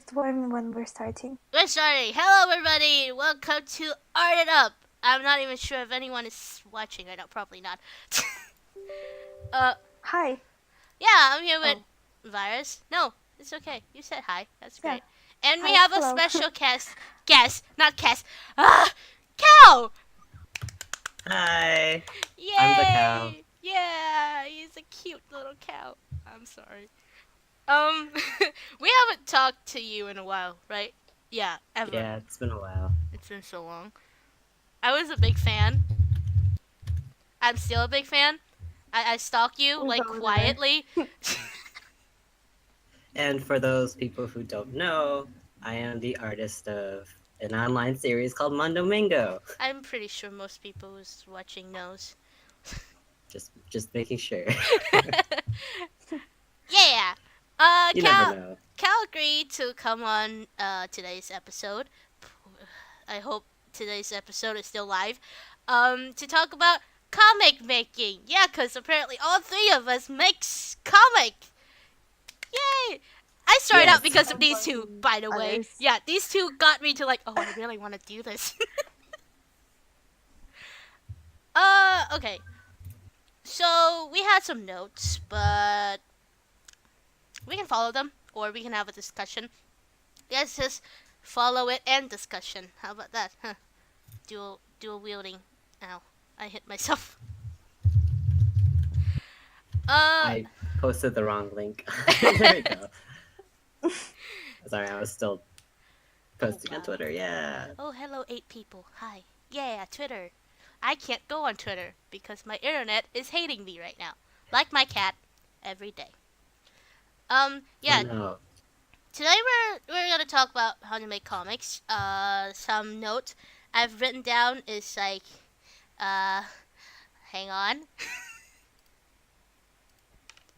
just warm when we're starting. We're starting. Hello, everybody. Welcome to Art It Up. I'm not even sure if anyone is watching right now. Probably not. uh, Hi. yeah, I'm here with Oh, Virus. No, it's okay. You said hi. That's yeah. great. And we Hi. have a Hello. special guest, not cast. Kao. Hi, I'm the cow. Yay! Yeah, he's a cute little cow. I'm sorry. We haven't talked to you in a while, right? Yeah, ever. Yeah, it's been a while. It's been so long. I was a big fan. I'm still a big fan. I stalk you We like both are. quietly. And for those people who don't know, I am the artist of an online series called Mundo Mingo. I'm pretty sure most people who's watching knows. Just making sure. Yeah. You never Cal know. Cal agreed to come on today's episode. I hope today's episode is still live. To talk about comic making. Yeah, cause apparently all three of us makes comic. Yay! I started out Yes. because of these two, by the way. Others. Yeah, these two got me to like, oh, I really want to do this. Okay. So we had some notes, but we can follow them or we can have a discussion. Let's just follow it and discussion. How about that? Huh. Dual wielding. Ow. I hit myself. Uh I posted the wrong link. There we go. Sorry, I was still posting wow. on Twitter. Yeah. Oh, hello 8 people. Hi. Yeah, Twitter. I can't go on Twitter because my internet is hating me right now. Like my cat every day. Oh Yeah, no. today we're gonna talk about how to make comics. Some notes I've written down is like, uh, hang on.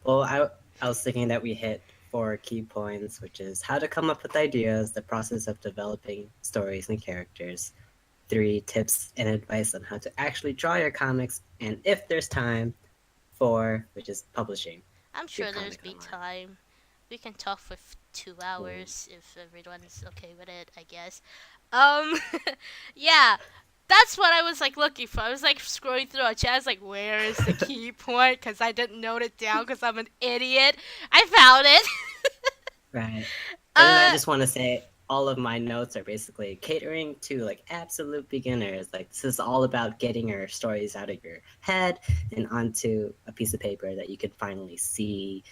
Well, I was thinking that we hit 4 key points, which is how to come up with ideas, the process of developing stories and characters, 3 tips and advice on how to actually draw your comics, and if there's time, 4, which is publishing I'm your sure there's comic be online. time. We can talk for 2 Ooh. hours if everyone's okay with it, I guess. Um, yeah, that's what I was like looking for. I was like scrolling through our chat. I was like, where is the key point? Because I didn't note it down because I'm an idiot. I found it. Right. And then I uh, just want to say all of my notes are basically catering to like absolute beginners. Like this is all about getting your stories out of your head and onto a piece of paper that you can finally see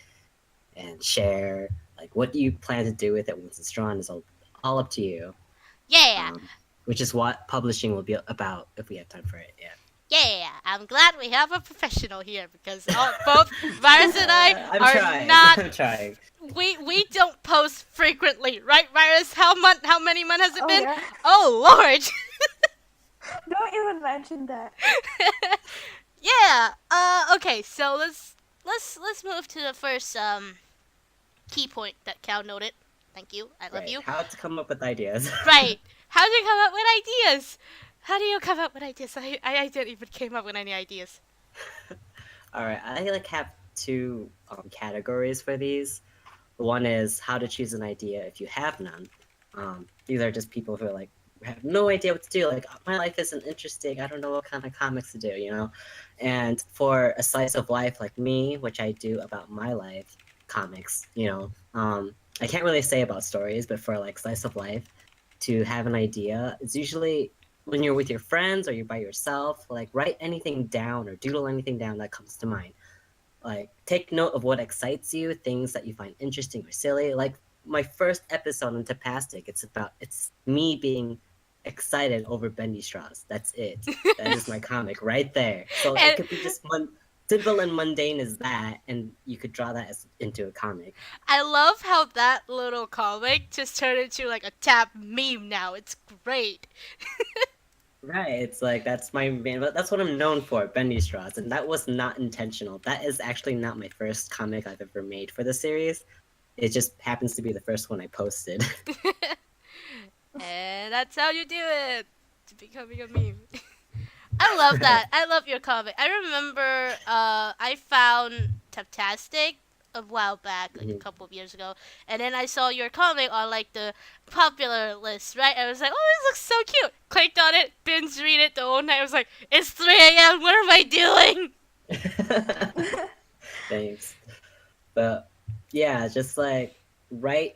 and share. Like what you plan to do with it once it's drawn is all up to you. yeah. Um, which is what publishing will be about if we have time for it. Yeah. Yeah, I'm glad we have a professional here because both Virus and I I'm are trying. not. I'm trying. We don't post frequently, right, Virus? How many months has it Oh, been? yeah. Oh Lord. Don't even mention that. Yeah. Okay. So let's move to the first key point that Cal noted. Thank you. I love Right. you. How to come up with ideas. Right. How do you come up with ideas? How do you come up with ideas? I didn't even came up with any ideas. All right. I like have 2 categories for these. One is how to choose an idea if you have none. These are just people who are like have no idea what to do. Like my life isn't interesting. I don't know what kind of comics to do. And for a slice of life like me, which I do about my life, comics. I can't really say about stories, but for like slice of life, to have an idea, it's usually when you're with your friends or you're by yourself. Like write anything down or doodle anything down that comes to mind. Like take note of what excites you, things that you find interesting or silly. Like my first episode on Tapastic, it's me being excited over bendy straws. That's it. That is my comic right there. So it And could be just simple and mundane as that, and you could draw that into a comic. I love how that little comic just turned into like a tab meme now. It's great. Right. It's like that's my main, but that's what I'm known for, bendy straws, and that was not intentional. That is actually not my first comic I've ever made for the series. It just happens to be the first one I posted. And that's how you do it. To becoming a meme. I love that. I love your comic. I remember I found Taptastic a while back, like a Mhm. couple of years ago, and then I saw your comic on like the popular list, right? I was like, oh, this looks so cute. Clicked on it, binge read it the whole night. I was like, it's 3 a.m. What am I doing? Thanks. But yeah, just like write,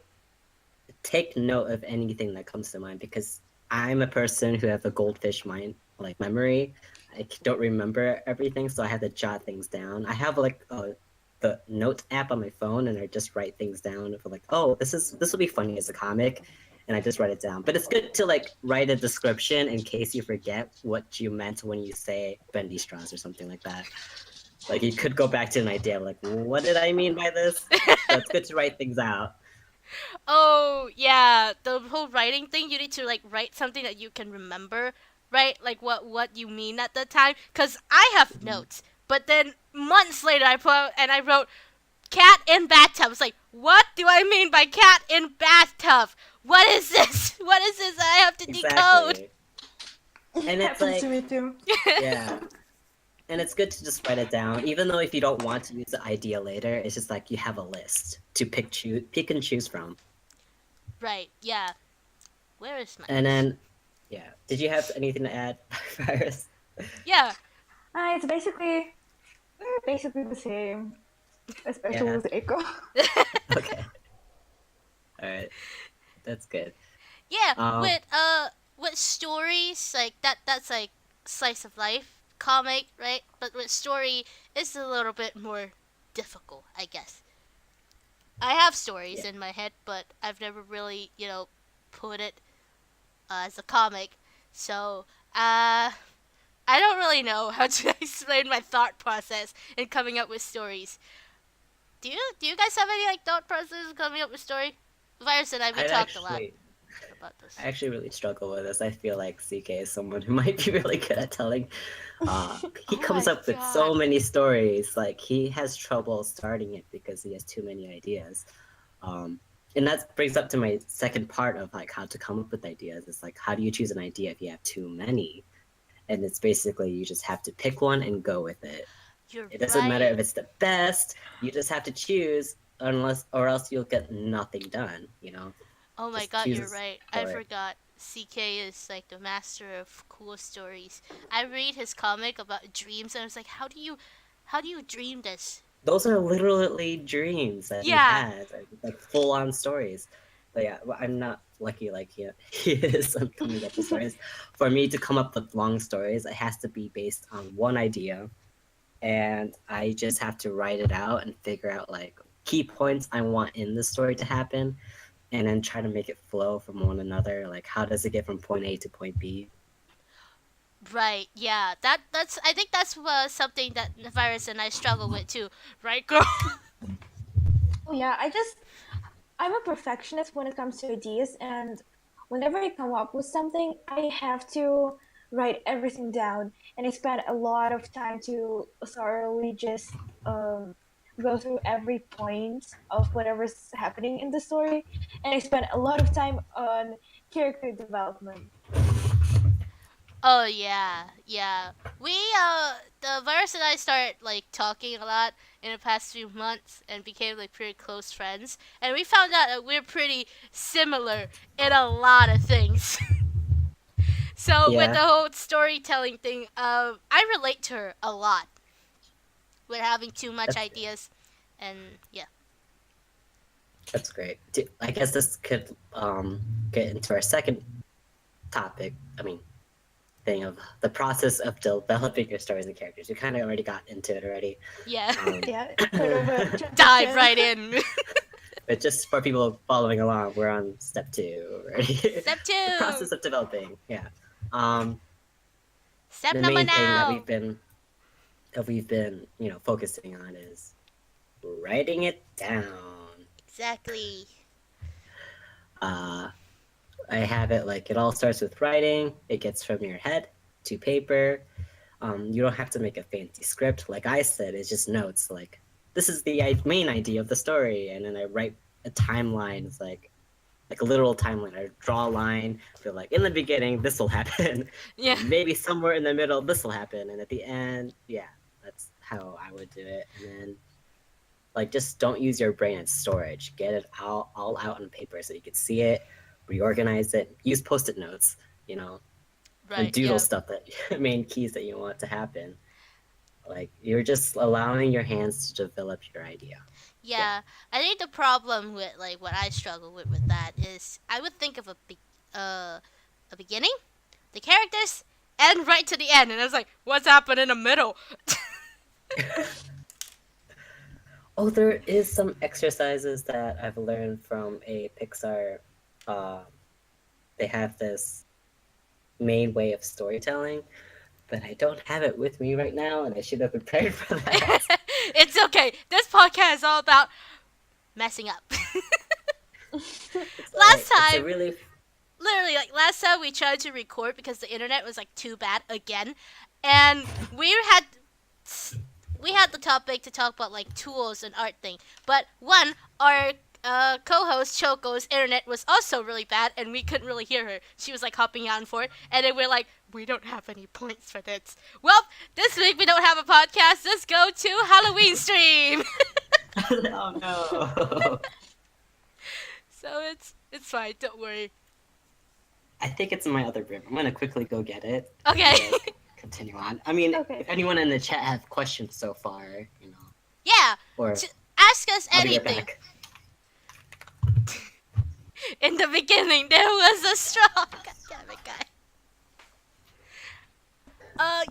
take note of anything that comes to mind because I'm a person who have a goldfish mind, like memory. Don't remember everything, so I have to jot things down. I have like the note app on my phone, and I just write things down. For like, oh, this will be funny as a comic, and I just write it down. But it's good to like write a description in case you forget what you meant when you say bendy straws or something like that. Like you could go back to an idea like, what did I mean by this? So it's good to write things out. Oh yeah, the whole writing thing. You need to like write something that you can remember, right? Like what you mean at the time. Cause I have Mhm. notes, but then months later I wrote cat in bathtub. I was like, what do I mean by cat in bathtub? What is this? What is this? I have to decode. Exactly. It And it's happens to like, me too. yeah. And it's good to just write it down, even though if you don't want to use the idea later, it's just like you have a list to pick and choose from. Right. Yeah. Where is my And list? then, yeah. Did you have anything to add, Virus? Yeah. It's basically the same, especially Yeah. with Echo. Okay. All right. That's good. Yeah. Um. With stories like that's like slice of life comic, right? But with story, it's a little bit more difficult, I guess. I have stories Yeah. in my head, but I've never really, put it as a comic. So, I don't really know how to explain my thought process in coming up with stories. Do you guys have any like thought process coming up with story? Virus and we I'd talked a lot actually, about I this. actually really struggle with this. I feel like CK is someone who might be really good at telling. He Oh comes my up with so god. many stories. Like he has trouble starting it because he has too many ideas. Um, and that brings up to my second part of like how to come up with ideas. It's like how do you choose an idea if you have too many? And it's basically you just have to pick one and go with it. You're It doesn't matter right. if it's the best. You just have to choose, unless or else you'll get nothing done. You know, Oh my just god, choose you're a right. I story. forgot. CK is like the master of cool stories. I read his comic about dreams and I was like, how do you dream this? Those are literally dreams that he Yeah. has, like full on stories. But yeah, well, I'm not lucky like he is on coming up with stories. For me to come up with long stories, it has to be based on one idea, and I just have to write it out and figure out like key points I want in the story to happen, and then try to make it flow from one another. Like how does it get from point A to point B? Right. Yeah. That's I think that's something that Virus and I struggle with too. Right, girl? Oh yeah, I'm a perfectionist when it comes to ideas, and whenever I come up with something, I have to write everything down, and I spend a lot of time to thoroughly just um, go through every point of whatever's happening in the story, and I spend a lot of time on character development. Oh yeah. Yeah. We the Virus and I started like talking a lot in the past few months and became like pretty close friends. And we found out that we're pretty similar in a lot of things. So with the Yeah, whole storytelling thing, I relate to her a lot with having too much that's good. ideas, and yeah, That's great. I guess this could get into our second topic. I mean, thing of the process of developing your stories and characters. We kind of already got into it already. yeah, Um, Yeah, sort of a dive transition. right in. but just for people following along, we're on step two already. Step The two, process of developing. Yeah. Um, step the number main thing that now. we've been focusing on is writing it down. Exactly. Uh, I have it like it all starts with writing. It gets from your head to paper. You don't have to make a fancy script. Like I said, it's just notes. Like this is the main idea of the story, and then I write a timeline. It's like a literal timeline. I draw a line. Feel like in the beginning this will happen, Yeah. and maybe somewhere in the middle this will happen, and at the end, yeah, that's how I would do it. And then Like, just don't use your brain as storage. Get it all out on paper so you can see it, reorganize it, use post-it notes, and Right. doodle Yeah. stuff that main keys that you want to happen. Like, you're just allowing your hands to develop your idea. Yeah. I think the problem with like what I struggle with that is I would think of a beginning, the characters, and right to the end, and I was like, what's happened in the middle? Oh, there is some exercises that I've learned from a Pixar. Uh, they have this main way of storytelling, but I don't have it with me right now, and I should have prepared for that. It's okay. This podcast is all about messing up. It's Last it's a time, really literally, like last time we tried to record because the internet was like too bad again, and we had the topic to talk about like tools and art thing, but our co-host Chokko's internet was also really bad, and we couldn't really hear her. She was like hopping out and forth, and then we're like, we don't have any points for this. Well, this week we don't have a podcast. Let's go to Halloween stream. oh no. So it's fine. Don't worry. I think it's in my other room. I'm gonna quickly go get it. Okay. And, like, continue on. I mean, Okay. if anyone in the chat have questions so far, Yeah. or Ask us I'll be right anything. back. In the beginning, there was a straw. God damn it, guy.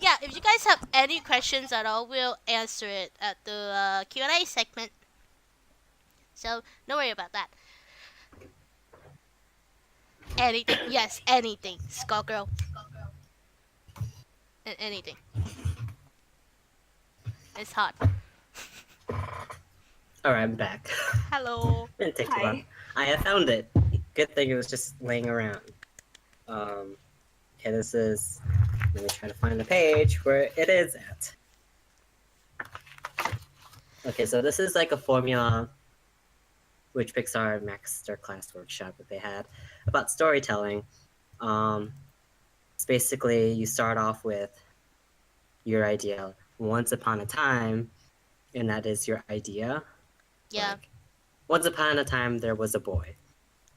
Yeah. If you guys have any questions at all, we'll answer it at the Q&A segment. So don't worry about that. Anything, yes, anything, Skullgirl. Anything. It's hot. Alright, I'm back. Hello. Didn't take too Hi. long. I have found it. Good thing it was just laying around. Okay, this is. Let me try to find the page where it is at. Okay, so this is like a formula which Pixar Masterclass Workshop that they had about storytelling. It's basically you start off with your idea once upon a time, and that is your idea. Yeah. Like, once upon a time, there was a boy.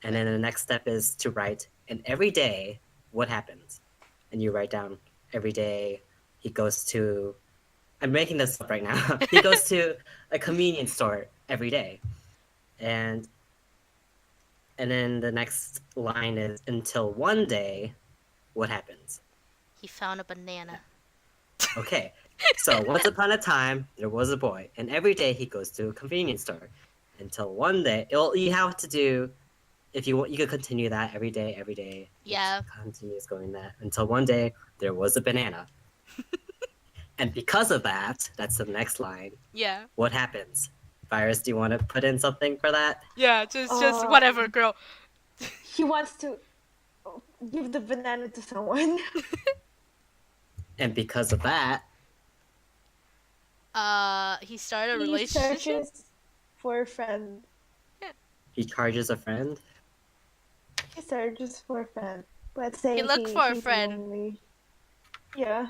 And then the next step is to write, and every day, what happens? And you write down, every day, he goes to, I'm making this up right now. He goes to a convenience store every day. And then the next line is, until one day, what happens? He found a banana. Okay, so once upon a time, there was a boy, and every day he goes to a convenience store. Until one day, you have to do, if you want, you could continue that every day. Yeah. It continues going that until one day there was a banana. And because of that, that's the next line. Yeah. What happens? Viryse, do you want to put in something for that? Yeah, just whatever, girl. He wants to give the banana to someone. And because of that, He started a He relationship. searches for a friend. he charges a friend. He searches for a friend. Let's say He looked for a he's friend. lonely. Yeah.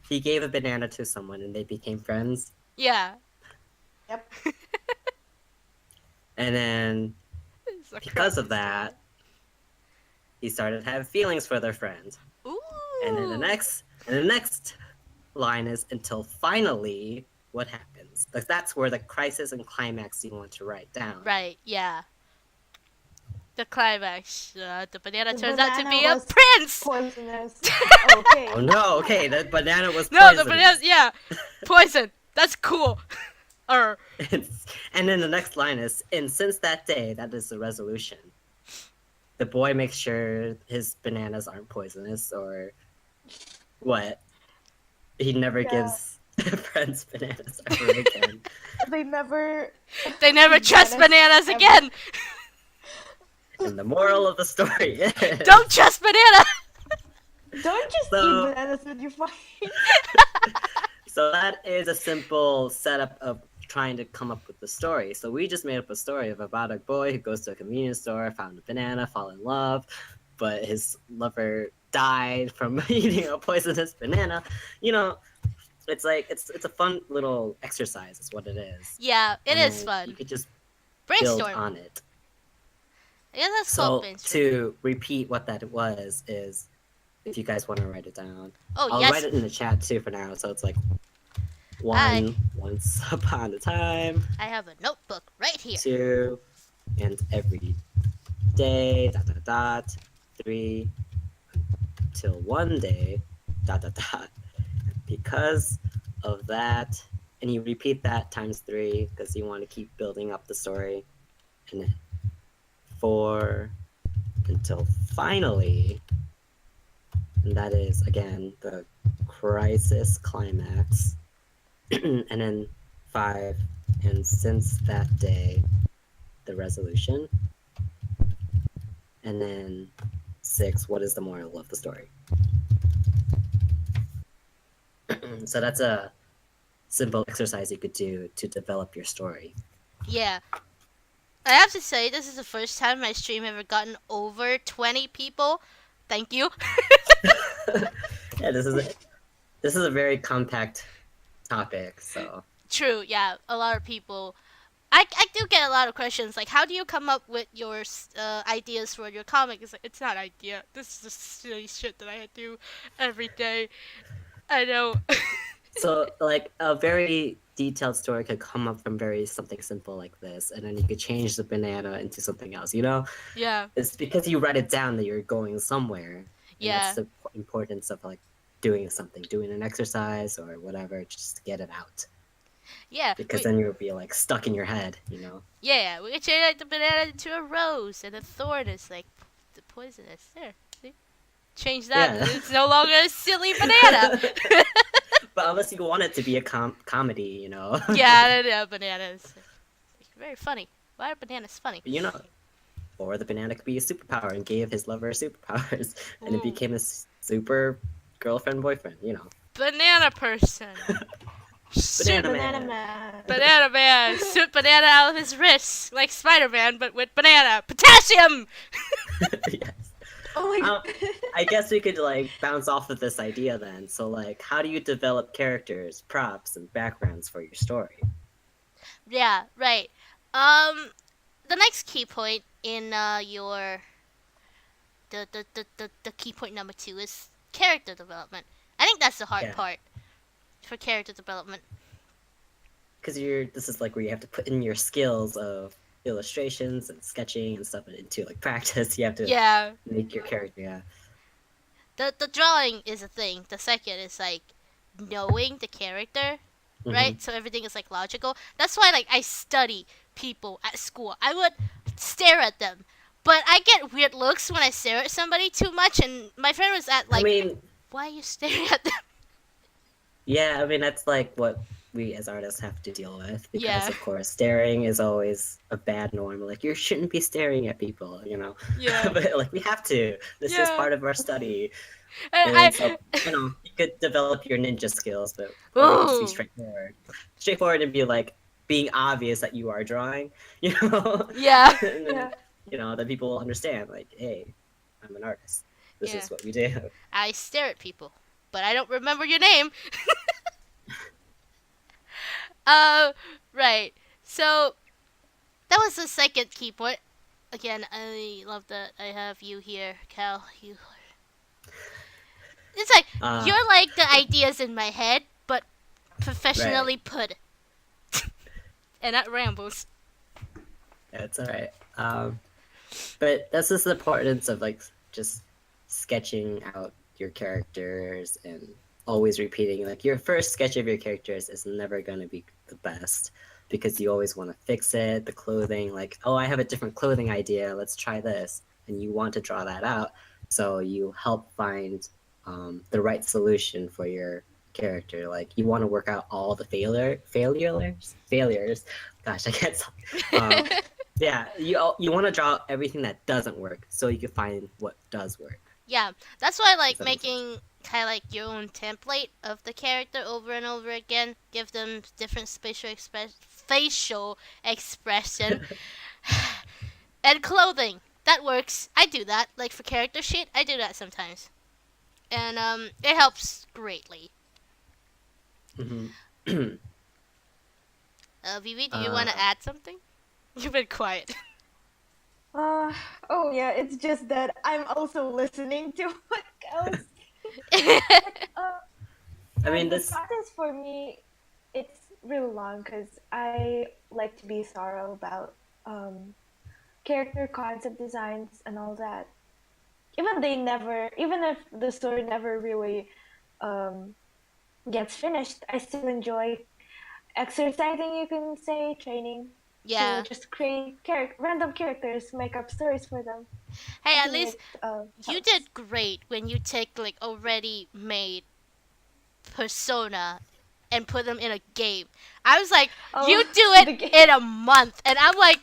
He gave a banana to someone and they became friends. Yeah. Yep. And then It's a because of crazy that, he started to have feelings for their friend. story. Ooh. And then the next line is until finally what happens. Like that's where the crisis and climax you want to write down. Right. Yeah. The climax. The banana The turns out to banana be a was prince. Poisonous. Okay. Oh no, okay, that banana was No, poisonous. the banana. Yeah. Poison. That's cool. Or And then the next line is, and since that day, that is the resolution. The boy makes sure his bananas aren't poisonous or what. He never Yeah. gives friends bananas ever again. They never. they never trust bananas ever. again. And the moral of the story is Don't trust banana. Don't just So- eat bananas when you find. So that is a simple setup of trying to come up with the story. So we just made up a story of about a boy who goes to a convenience store, found a banana, fall in love, but his lover died from eating a poisonous banana. You know, It's like it's a fun little exercise, is what it is, Yeah, it and is then you fun. could just build Brainstorm. on it. Yeah, that's called So brainstorming. to repeat what that was is, if you guys want to write it down, Oh I'll write yes, it in the chat too for now. So it's like I once upon a time, I have a notebook right here. two, and every day, dot dot dot, three, till one day, dot dot dot. Because of that, and you repeat that times three because you want to keep building up the story, and then four until finally, and that is again the crisis climax, and then five, and since that day, the resolution, and then six, what is the moral of the story? So that's a simple exercise you could do to develop your story. Yeah. I have to say, this is the first time my stream ever gotten over 20 people. Thank you. Yeah, this is a very compact topic, so True, yeah, a lot of people. I do get a lot of questions like, how do you come up with your ideas for your comic? It's like, it's not idea. This is just silly shit that I do every day. I know. so like a very detailed story could come up from very something simple like this, and then you could change the banana into something else. You know, Yeah, it's because you write it down that you're going somewhere, and that's yeah, the importance of like doing something, doing an exercise or whatever, just to get it out. yeah. Because then you'll be like stuck in your head, you know. Yeah, we can change like the banana into a rose, and the thorn is like the poisonous. There, see? Change that. Yeah. It's no longer a silly banana. But unless you want it to be a comedy, you know. Yeah, bananas. Very funny. Why are bananas funny? You know, or the banana could be a superpower and gave his lover superpowers, and it Ooh. became a super girlfriend boyfriend. You know, Banana person. banana Banana man. man. Banana man. Shoot banana out of his wrist. Like Spider-Man, but with banana. Potassium! Yes. Oh my god. I guess we could like bounce off of this idea then. So like, how do you develop characters, props, and backgrounds for your story? Yeah, right. The next key point in your the key point number 2 is character development. I think that's the hard Yeah. part for character development. Because this is like where you have to put in your skills of illustrations and sketching and stuff into like practice. You have to Yeah, make your character. Yeah. the drawing is a thing. The second is like knowing the character, right? So everything is like logical. That's why like I study people at school. I would stare at them, but I get weird looks when I stare at somebody too much. And my friend was at like, I mean, why are you staring at them? yeah, I mean that's like what we as artists have to deal with because Yeah. of course staring is always a bad norm. Like you shouldn't be staring at people, you know. Yeah. But like we have to. This is Yeah. part of our study. And And so you know you could develop your ninja skills, but or you could just be Ooh. straightforward. Straightforward and be like being obvious that you are drawing, you know. Yeah. And then, Yeah. you know, then people will understand. Like, hey, I'm an artist. This Yeah. is what we do. I stare at people, but I don't remember your name. Right. So that was the second key point. Again, I love that I have you here, Cal. It's like you're like the ideas in my head, but professionally put. And not rambles. It's all right. But that's just the importance of like just sketching out your characters and always repeating. Like your first sketch of your characters is never going to be the best because you always want to fix it. The clothing, like, oh, I have a different clothing idea. Let's try this, and you want to draw that out. So you help find the right solution for your character. Like you want to work out all the failures. Gosh, I can't talk. Yeah, you want to draw everything that doesn't work so you can find what does work. Yeah, that's why I like Does that make making kind of like your own template of the character over and over again. Give them different facial expression and clothing. That works. I do that. Like for character sheet, I do that sometimes, and it helps greatly. Mhm. Vivi, do you want to uh, add something? You've been quiet. Uh, oh yeah, it's just that I'm also listening to what Kao's but I mean, the this. process for me, it's really long because I like to be thorough about um character concept designs and all that. Even if the story never really um gets finished, I still enjoy exercising, you can say, training to Yeah. just create random characters, make up stories for them. Hey, I at think least it you helps. did great when you take like already made persona and put them in a game. I was like, you Oh, do it the game. in a month, and I'm like,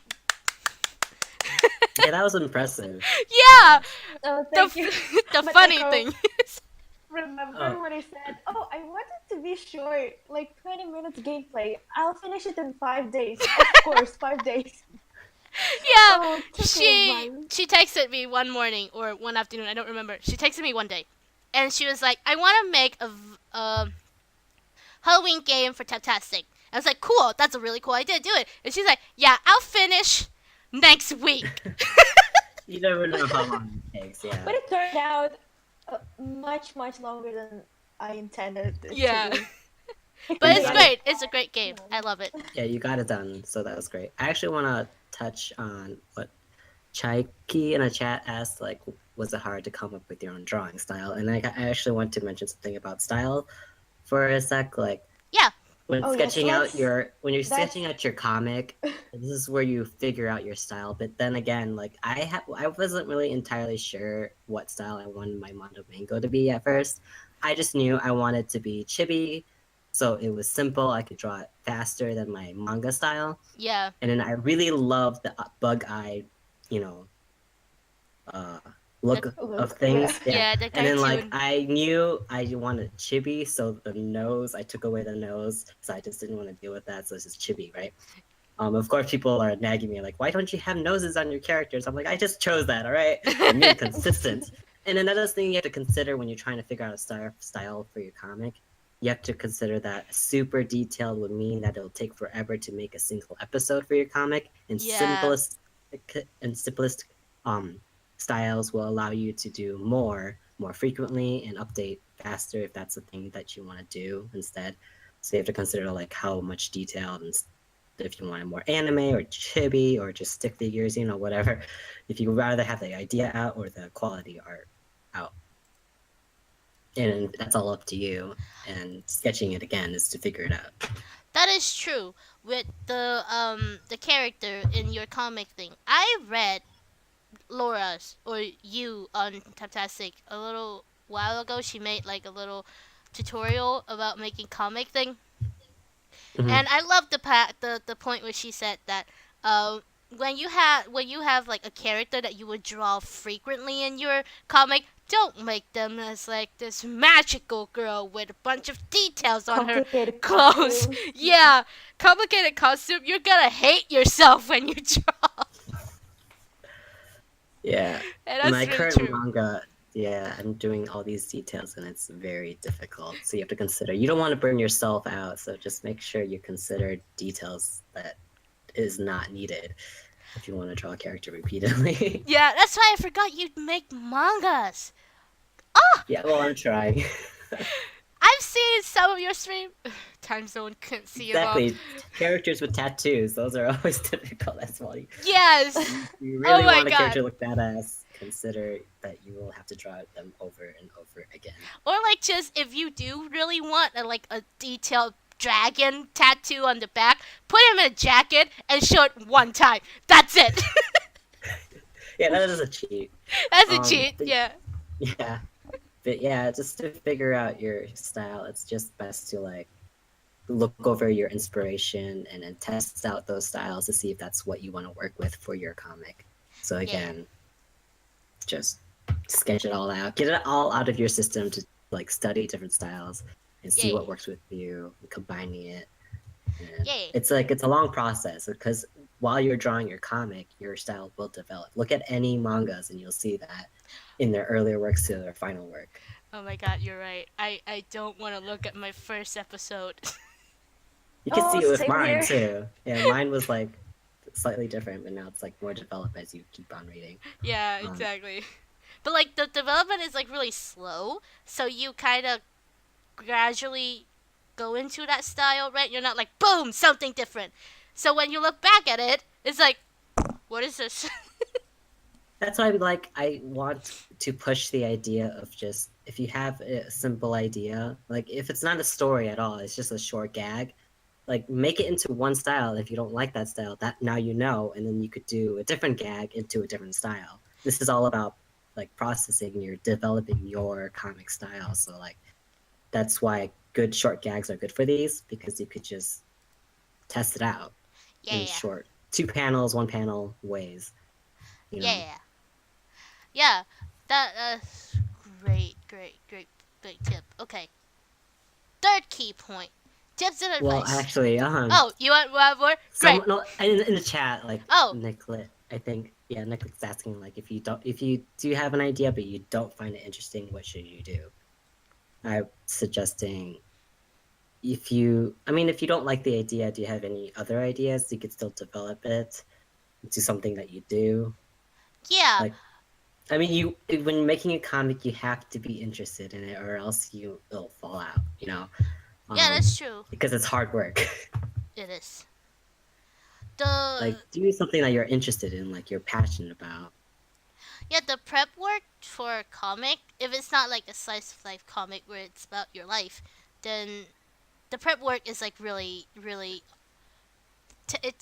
Yeah, that was impressive. To be yeah. honest. Oh, The thank you. the But funny thing is, Oh, remember when I said, "Oh, I want it to be short, like 20 minutes gameplay. I'll finish it in 5 days." Of course, 5 days. yeah, Oh, it took me a she month. she texted me one morning or one afternoon. I don't remember. She texted me one day, and she was like, I want to make a Halloween game for Taptastic. I was like, cool. That's a really cool idea. Do it. And she's like, yeah, I'll finish next week. you never know how long it takes. Yeah. But it turned out much, much longer than I intended it to Yeah. be. But And Because you it's got it it. great. It's a great game. I love it. Yeah, you got it done. So that was great. I actually want to touch on what Chaiki in a chat asked, like, was it hard to come up with your own drawing style? And I actually want to mention something about style for a sec. Like, Yeah. when Oh yes, sketching out let's. when you're That's sketching out your comic, this is where you figure out your style. But then again, like I wasn't really entirely sure what style I wanted my Mondo Mango to be at first. I just knew I wanted to be chibi, so it was simple. I could draw it faster than my manga style, Yeah. and then I really loved the bug eye, you know, uh The, look of look. Yeah. things. Yeah. yeah, the And then like cartoon. I knew I wanted chibi, so the nose, I took away the nose, so I just didn't want to deal with that, so it's just chibi, right? Of course people are nagging me like, why don't you have noses on your characters? I'm like, I just chose that, all right? I'm being consistent. And another thing you have to consider when you're trying to figure out a style for your comic, you have to consider that super detailed would mean that it'll take forever to make a single episode for your comic, and yeah. simplest um styles will allow you to do more frequently and update faster if that's the thing that you want to do instead. So you have to consider like how much detail, and if you wanted more anime or chibi or just stick figures, whatever. If you rather have the idea out or the quality art out, and that's all up to you. And sketching it again is to figure it out. That is true. With the character in your comic thing, I read Laura's or you on Taptastic a little while ago. She made like a little tutorial about making comic thing, Mm-hmm. and I love the point where she said that when you have like a character that you would draw frequently in your comic, don't make them as like this magical girl with a bunch of details on her Complicated clothes. costumes. Yeah, complicated costume. You're gonna hate yourself when you draw. Yeah. And My that's really current true. manga, yeah, I'm doing all these details and it's very difficult. So you have to consider, you don't want to burn yourself out. So just make sure you consider details that is not needed if you want to draw a character repeatedly. Yeah, that's why I forgot you'd make mangas. Yeah, well, I'm trying. I've seen some of your stream. Time zone couldn't see them all. Exactly. Characters with tattoos, those are always difficult as well. Yes. You Oh really my want a character god. to look badass, consider that you will have to draw them over and over again. Or like just if you do really want like a detailed dragon tattoo on the back, put him in a jacket and show it one time. That's it. Yeah, that is a cheat. That's a cheat. But Yeah. yeah, but yeah, just to figure out your style, it's just best to like look over your inspiration and then test out those styles to see if that's what you want to work with for your comic. So Yeah. again, just sketch it all out, get it all out of your system to like study different styles and see Yeah. what works with you, and combining it. And Yeah. it's a long process because while you're drawing your comic, your style will develop. Look at any mangas and you'll see that in their earlier works to their final work. Oh my god, you're right. I don't want to look at my first episode. You can Oh, see it with same mine here. too. Yeah, mine was like slightly different, but now it's like more developed as you keep on reading. Yeah, Um, exactly. But like the development is like really slow, so you kind of gradually go into that style, right? You're not like boom, something different. So when you look back at it, it's like, what is this? That's why I want to push the idea of just if you have a simple idea, like if it's not a story at all, it's just a short gag, like make it into one style. If you don't like that style, that now you know, and then you could do a different gag into a different style. This is all about like processing, you're developing your comic style. So like that's why good short gags are good for these, because you could just test it out Yeah, in yeah, short 2 panels, 1 panel ways, you yeah, know. yeah, yeah. That's great tip. Okay, third key point: tips and Well, advice. actually, Oh, you want more? Great. some no, in the chat, like Oh, Nicklet, I think, yeah, Nicklet's asking like if you do have an idea but you don't find it interesting, what should you do? I'm suggesting if you don't like the idea, do you have any other ideas? You could still develop it into something that you do. yeah, Like, I mean, when making a comic, you have to be interested in it, or else it'll fall out, yeah. That's true. because it's hard work. It is. The Like, do something that you're interested in, like you're passionate about. Yeah, the prep work for a comic, if it's not like a slice of life comic where it's about your life, then the prep work is like really.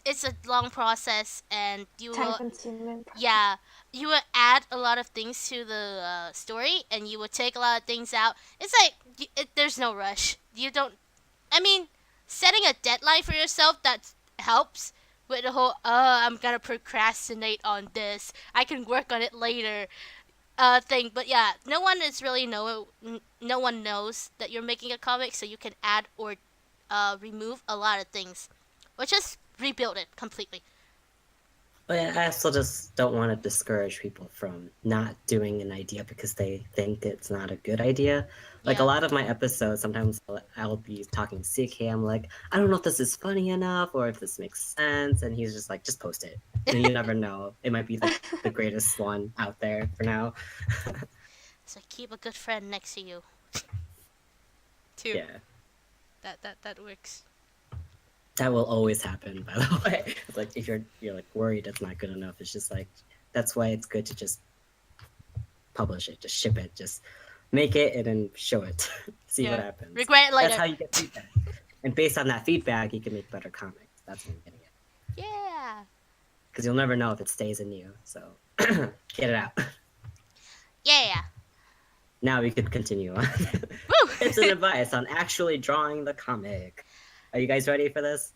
It's a long process, and you Time will, consuming. yeah, you will add a lot of things to the story, and you will take a lot of things out. It's like there's no rush. You don't. I mean, setting a deadline for yourself that helps. With the whole, I'm gonna procrastinate on this. I can work on it later thing. But yeah, no one knows that you're making a comic, so you can add or remove a lot of things, or just rebuild it completely. But yeah, I also just don't want to discourage people from not doing an idea because they think it's not a good idea. Like a Yeah. lot of my episodes, sometimes I'll be talking to CK. I'm like, I don't know if this is funny enough or if this makes sense, and he's just like, just post it. And you never know; it might be like the greatest one out there for now. So keep a good friend next to you. Too. Yeah, That works. that will always happen. By the way, it's like if you're like worried it's not good enough, it's just like that's why it's good to just publish it, just ship it, just make it and then show it, see what Yeah. happens. Regret it later. That's how you get feedback, and based on that feedback, you can make better comics. That's what I'm getting at. Yeah. Because you'll never know if it stays in you. So get it out. Yeah. Now we could continue on. Woo! Tips and advice on actually drawing the comic. Are you guys ready for this?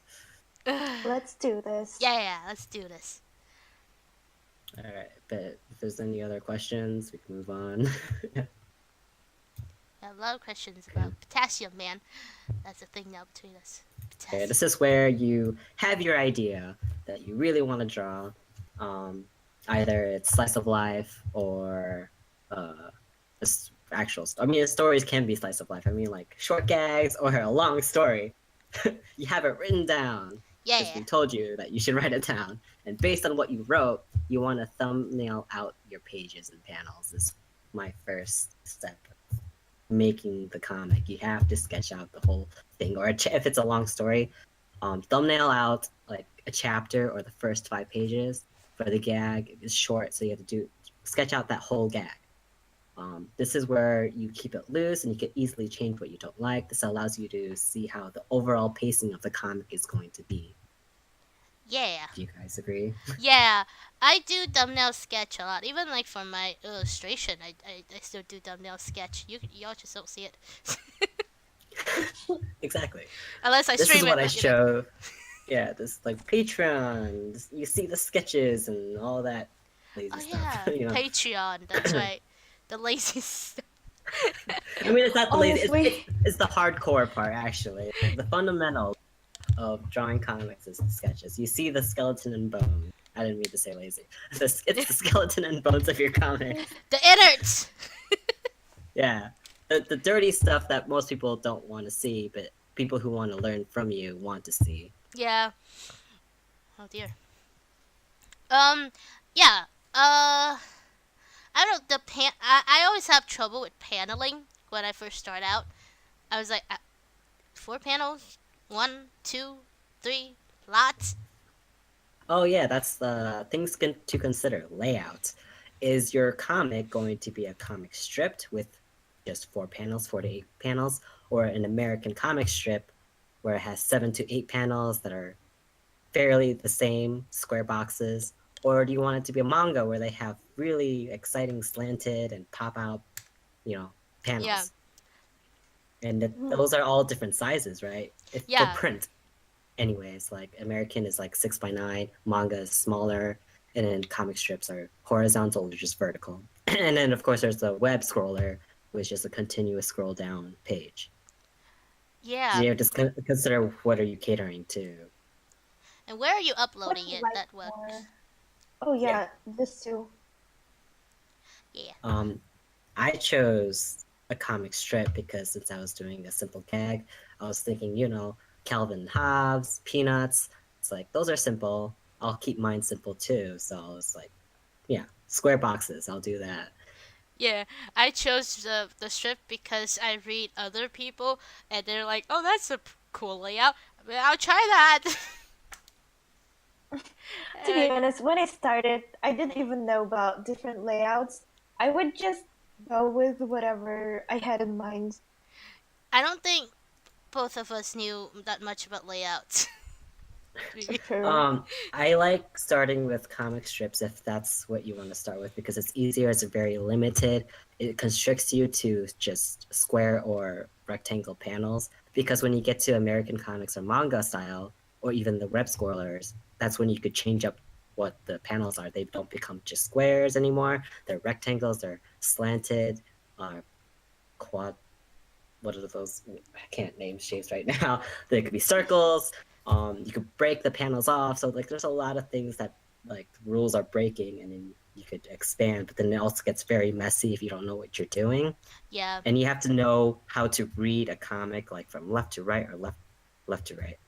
Let's do this. Yeah. Let's do this. All right, but if there's any other questions, we can move on. A lot of questions about potassium, man. That's the thing now between us. Okay, Potassium. this is where you have your idea that you really want to draw. Either it's slice of life or actual. I mean, stories can be slice of life. I mean, like short gags or a long story. You have it written down. Yeah. Because we told you that you should write it down. And based on what you wrote, you want to thumbnail out your pages and panels. This is my first step making the comic. You have to sketch out the whole thing. Or if it's a long story, thumbnail out like a chapter or the first 5 pages. For the gag, it's short, so you have to sketch out that whole gag. This is where you keep it loose and you can easily change what you don't like. This allows you to see how the overall pacing of the comic is going to be. Yeah. Do you guys agree? Yeah. I do thumbnail sketch a lot. Even like for my illustration, I still do thumbnail sketch. Y'all just don't see it. Exactly. Unless I This stream is what it. I show. Yeah, this like Patreon. You see the sketches and all that lazy Oh stuff. yeah, Patreon. That's right. The lazy stuff. I mean, it's not the lazy. Honestly. It's the hardcore part, actually. The fundamentals of drawing comics is the sketches. You see the skeleton and bone. I didn't mean to say lazy. It's the skeleton and bones of your comic. The innards. Yeah. the dirty stuff that most people don't want to see, but people who want to learn from you want to see. Yeah. Oh dear. Um. Yeah. I don't. I always have trouble with paneling when I first start out. I was like, 4 panels, 1, 2, 3, lots. Oh yeah, that's the things to consider. Layout. Is your comic going to be a comic strip with just 4 panels, 4 to 8 panels, or an American comic strip where it has 7 to 8 panels that are fairly the same square boxes? Or do you want it to be a manga where they have really exciting slanted and pop out, you know, Yeah. panels? And Mhm. those are all different sizes, right? If for Yeah. print, anyways, like American is like 6x9, manga is smaller, and then comic strips are horizontal or just vertical. And then of course there's the web scroller, which is a continuous scroll down page. So Yeah. you have to consider what are you catering to. And where are you What uploading do you it? like That more? works. Oh Yeah. yeah, this too. Yeah. Um, I chose a comic strip because since I was doing a simple gag, I was thinking, Calvin and Hobbes, Peanuts. It's like those are simple. I'll keep mine simple too. So I was like, yeah, square boxes. I'll do that. Yeah, I chose the strip because I read other people and they're like, "Oh, that's a cool layout. I'll try that." To be uh, honest, when I started, I didn't even know about different layouts. I would just go with whatever I had in mind. I don't think both of us knew that much about layouts. True. I like starting with comic strips if that's what you want to start with because it's easier. It's very limited. It constricts you to just square or rectangle panels. Because when you get to American comics or manga style, or even the web scrollers, that's when you could change up what the panels are. They don't become just squares anymore. They're rectangles. They're slanted, quad. What are those? I can't name shapes right now. They could be circles. You could break the panels off. So like, there's a lot of things that like the rules are breaking, and then you could expand. But then it also gets very messy if you don't know what you're doing, Yeah, and you have to know how to read a comic like from left to right or left to right,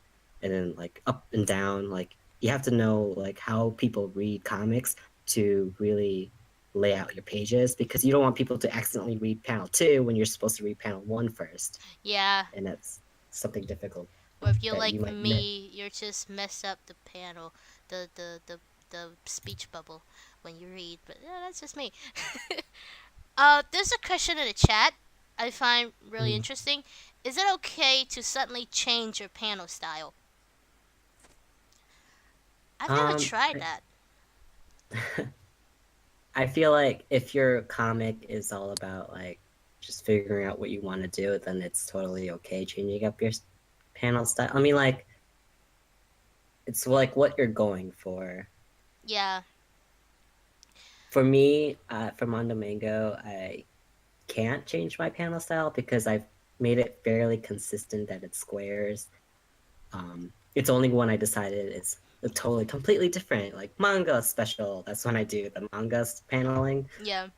and then like up and down. Like you have to know like how people read comics to really lay out your pages because you don't want people to accidentally read panel 2 when you're supposed to read panel 1 first, yeah. and that's something difficult Or if you're that you like might miss. me, you're just mess up the panel, the speech bubble when you read. But yeah, that's just me. There's a question in the chat I find really Mm. interesting. Is it okay to suddenly change your panel style? I've never Um, tried that. I feel like if your comic is all about like just figuring out what you want to do, then it's totally okay changing up your panel style. I mean, like it's like what you're going for. Yeah, For me, for Mondo Mango, I can't change my panel style because I've made it fairly consistent that it's squares. It's only when I decided it's totally completely different, like manga special. That's when I do the manga paneling. yeah,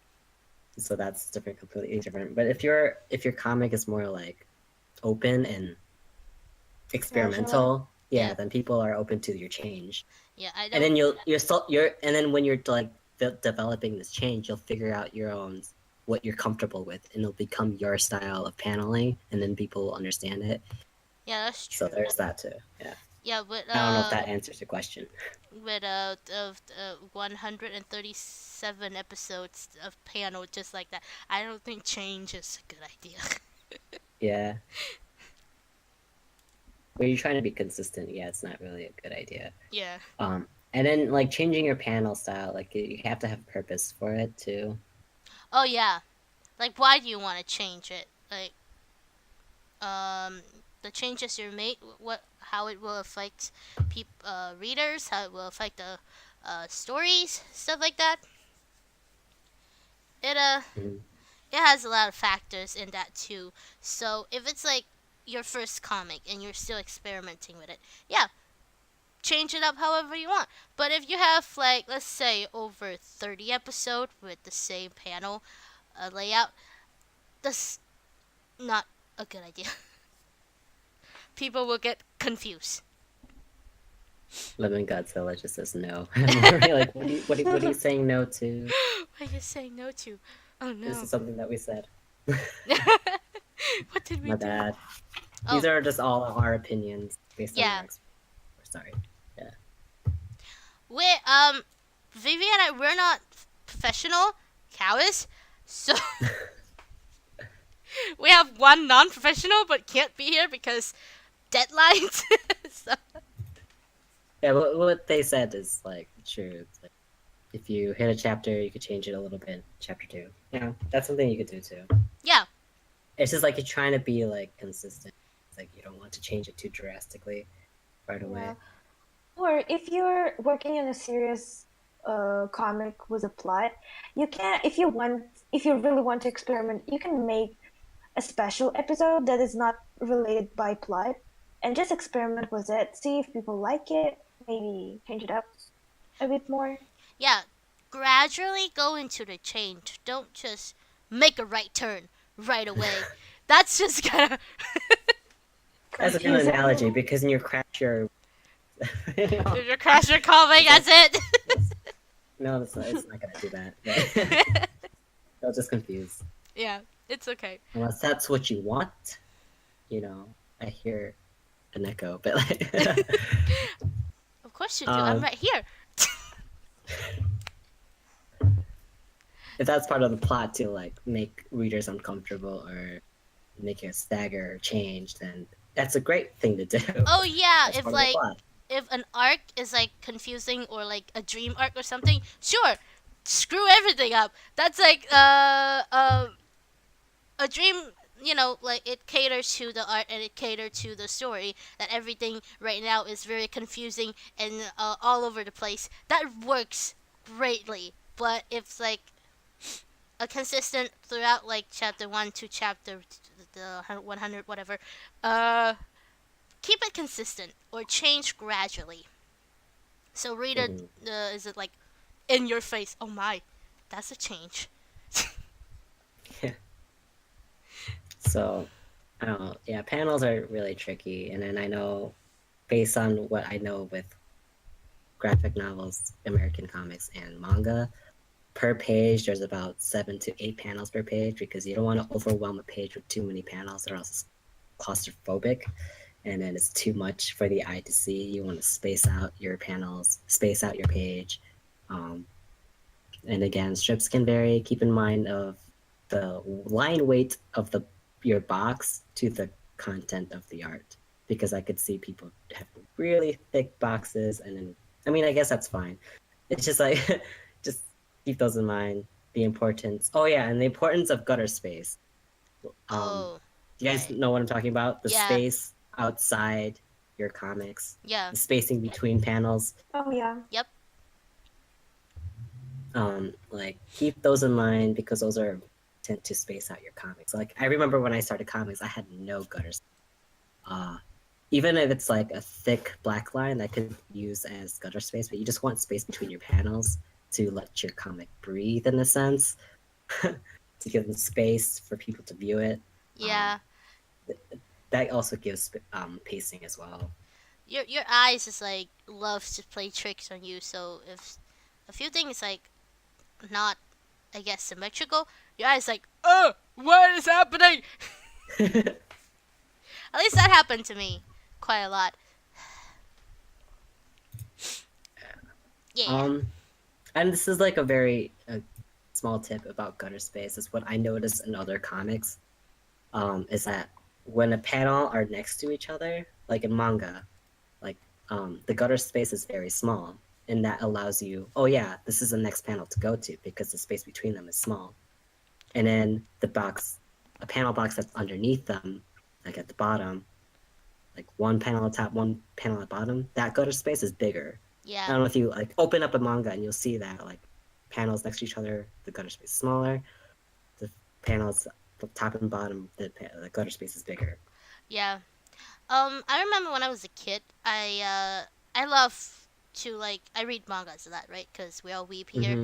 So that's different, completely different. But if your comic is more like open and Casual. experimental, yeah, yeah, then people are open to your change. yeah. I And don't. then and then when you're like developing this change, you'll figure out your own what you're comfortable with, and it'll become your style of paneling, and then people will understand it. Yeah, that's So true. there's that too. Yeah, Yeah, but I don't know if that answers your question. of 137 episodes of panel just like that, I don't think change is a good idea. Yeah, when you're trying to be consistent, yeah, it's not really a good idea. Yeah. And then like changing your panel style, like you have to have purpose for it too. Oh yeah. Like, why do you want to change it? Like, um, the changes you made, how it will affect readers, how it will affect the stories, stuff like that. It Mhm. it has a lot of factors in that too. So if it's like your first comic and you're still experimenting with it, yeah, change it up however you want. But if you have like, let's say, over 30 episode with the same panel layout, the not a good idea. People will get confused. Lemon Godzilla just says no. We're like, what are you saying no to? What are you saying no to? Oh This no. is something that we said. What did we My do? bad. Oh, These are just all our opinions based on yeah. our experience. Sorry. Yeah. We Vivi and I, we're not professional cowists, so we have one non-professional but can't be here because deadlines. So, Yeah, what they said is like true. It's like if you hit a chapter, you could change it a little bit. Chapter 2. Yeah, that's something you could do too. yeah, It's just like you're trying to be like consistent. It's like you don't want to change it too drastically right away. Yeah. Or if you're working in a serious comic with a plot, you can if you really want to experiment, you can make a special episode that is not related by plot and just experiment with it. See if people like it, maybe change it up a bit more. yeah. Gradually go into the change. Don't just make a right turn right away. That's just gonna. That's a good Confusing. analogy because in your crash, you're. If you crash your comic, that's it. No, it's not gonna do that. They'll just confuse. Yeah, it's okay. Unless that's what you want, I hear an echo, but like. Of course you do. I'm right here. If that's part of the plot to like make readers uncomfortable or make a stagger or change, then that's a great thing to do. Oh yeah, That's if part of the like plot. if an arc is like confusing or like a dream arc or something, sure, screw everything up. That's like a dream. You know, like it caters to the art and it caters to the story. That everything right now is very confusing and all over the place. That works greatly. But if like a consistent throughout like chapter 1 to chapter the 100 whatever, keep it consistent or change gradually. So reader is it like in your face? Oh my, that's a change. Yeah. So, I don't know. Yeah, panels are really tricky, and then I know, based on what I know with graphic novels, American comics, and manga, per page there's about 7 to 8 panels per page because you don't want to overwhelm a page with too many panels, or else it's claustrophobic, and then it's too much for the eye to see. You want to space out your panels, space out your page. And again, strips can vary. Keep in mind of the line weight of your box to the content of the art, because I could see people have really thick boxes, and then I guess that's fine. It's just like just keep those in mind. The importance. Oh yeah, and the importance of gutter space. Oh, Do you guys right. know what I'm talking about? The Yeah. space outside your comics. Yeah. The spacing between panels. Oh yeah. Yep. Like keep those in mind because those are tend to space out your comics. Like I remember when I started comics, I had no gutters. Even if it's like a thick black line that could use as gutter space, but you just want space between your panels to let your comic breathe in a sense, to give them space for people to view it. Yeah. That also gives pacing as well. Your eyes is like loves to play tricks on you. So if a few things like not, I guess, symmetrical, your eyes like, oh, what is happening? At least that happened to me quite a lot. Yeah. And this is like a very small tip about gutter space. Is what I noticed in other comics. Is that when a panel are next to each other, like in manga, like the gutter space is very small, and that allows you, oh yeah, this is the next panel to go to because the space between them is small. And then a panel box that's underneath them, like at the bottom, like one panel at top, one panel at bottom, that gutter space is bigger. Yeah. I don't know if you like open up a manga and you'll see that like panels next to each other, the gutter space is smaller. The panels, the top and bottom, the gutter space is bigger. Yeah. I remember when I was a kid, I love to like I read mangas a lot, right? Because we're all weeb here.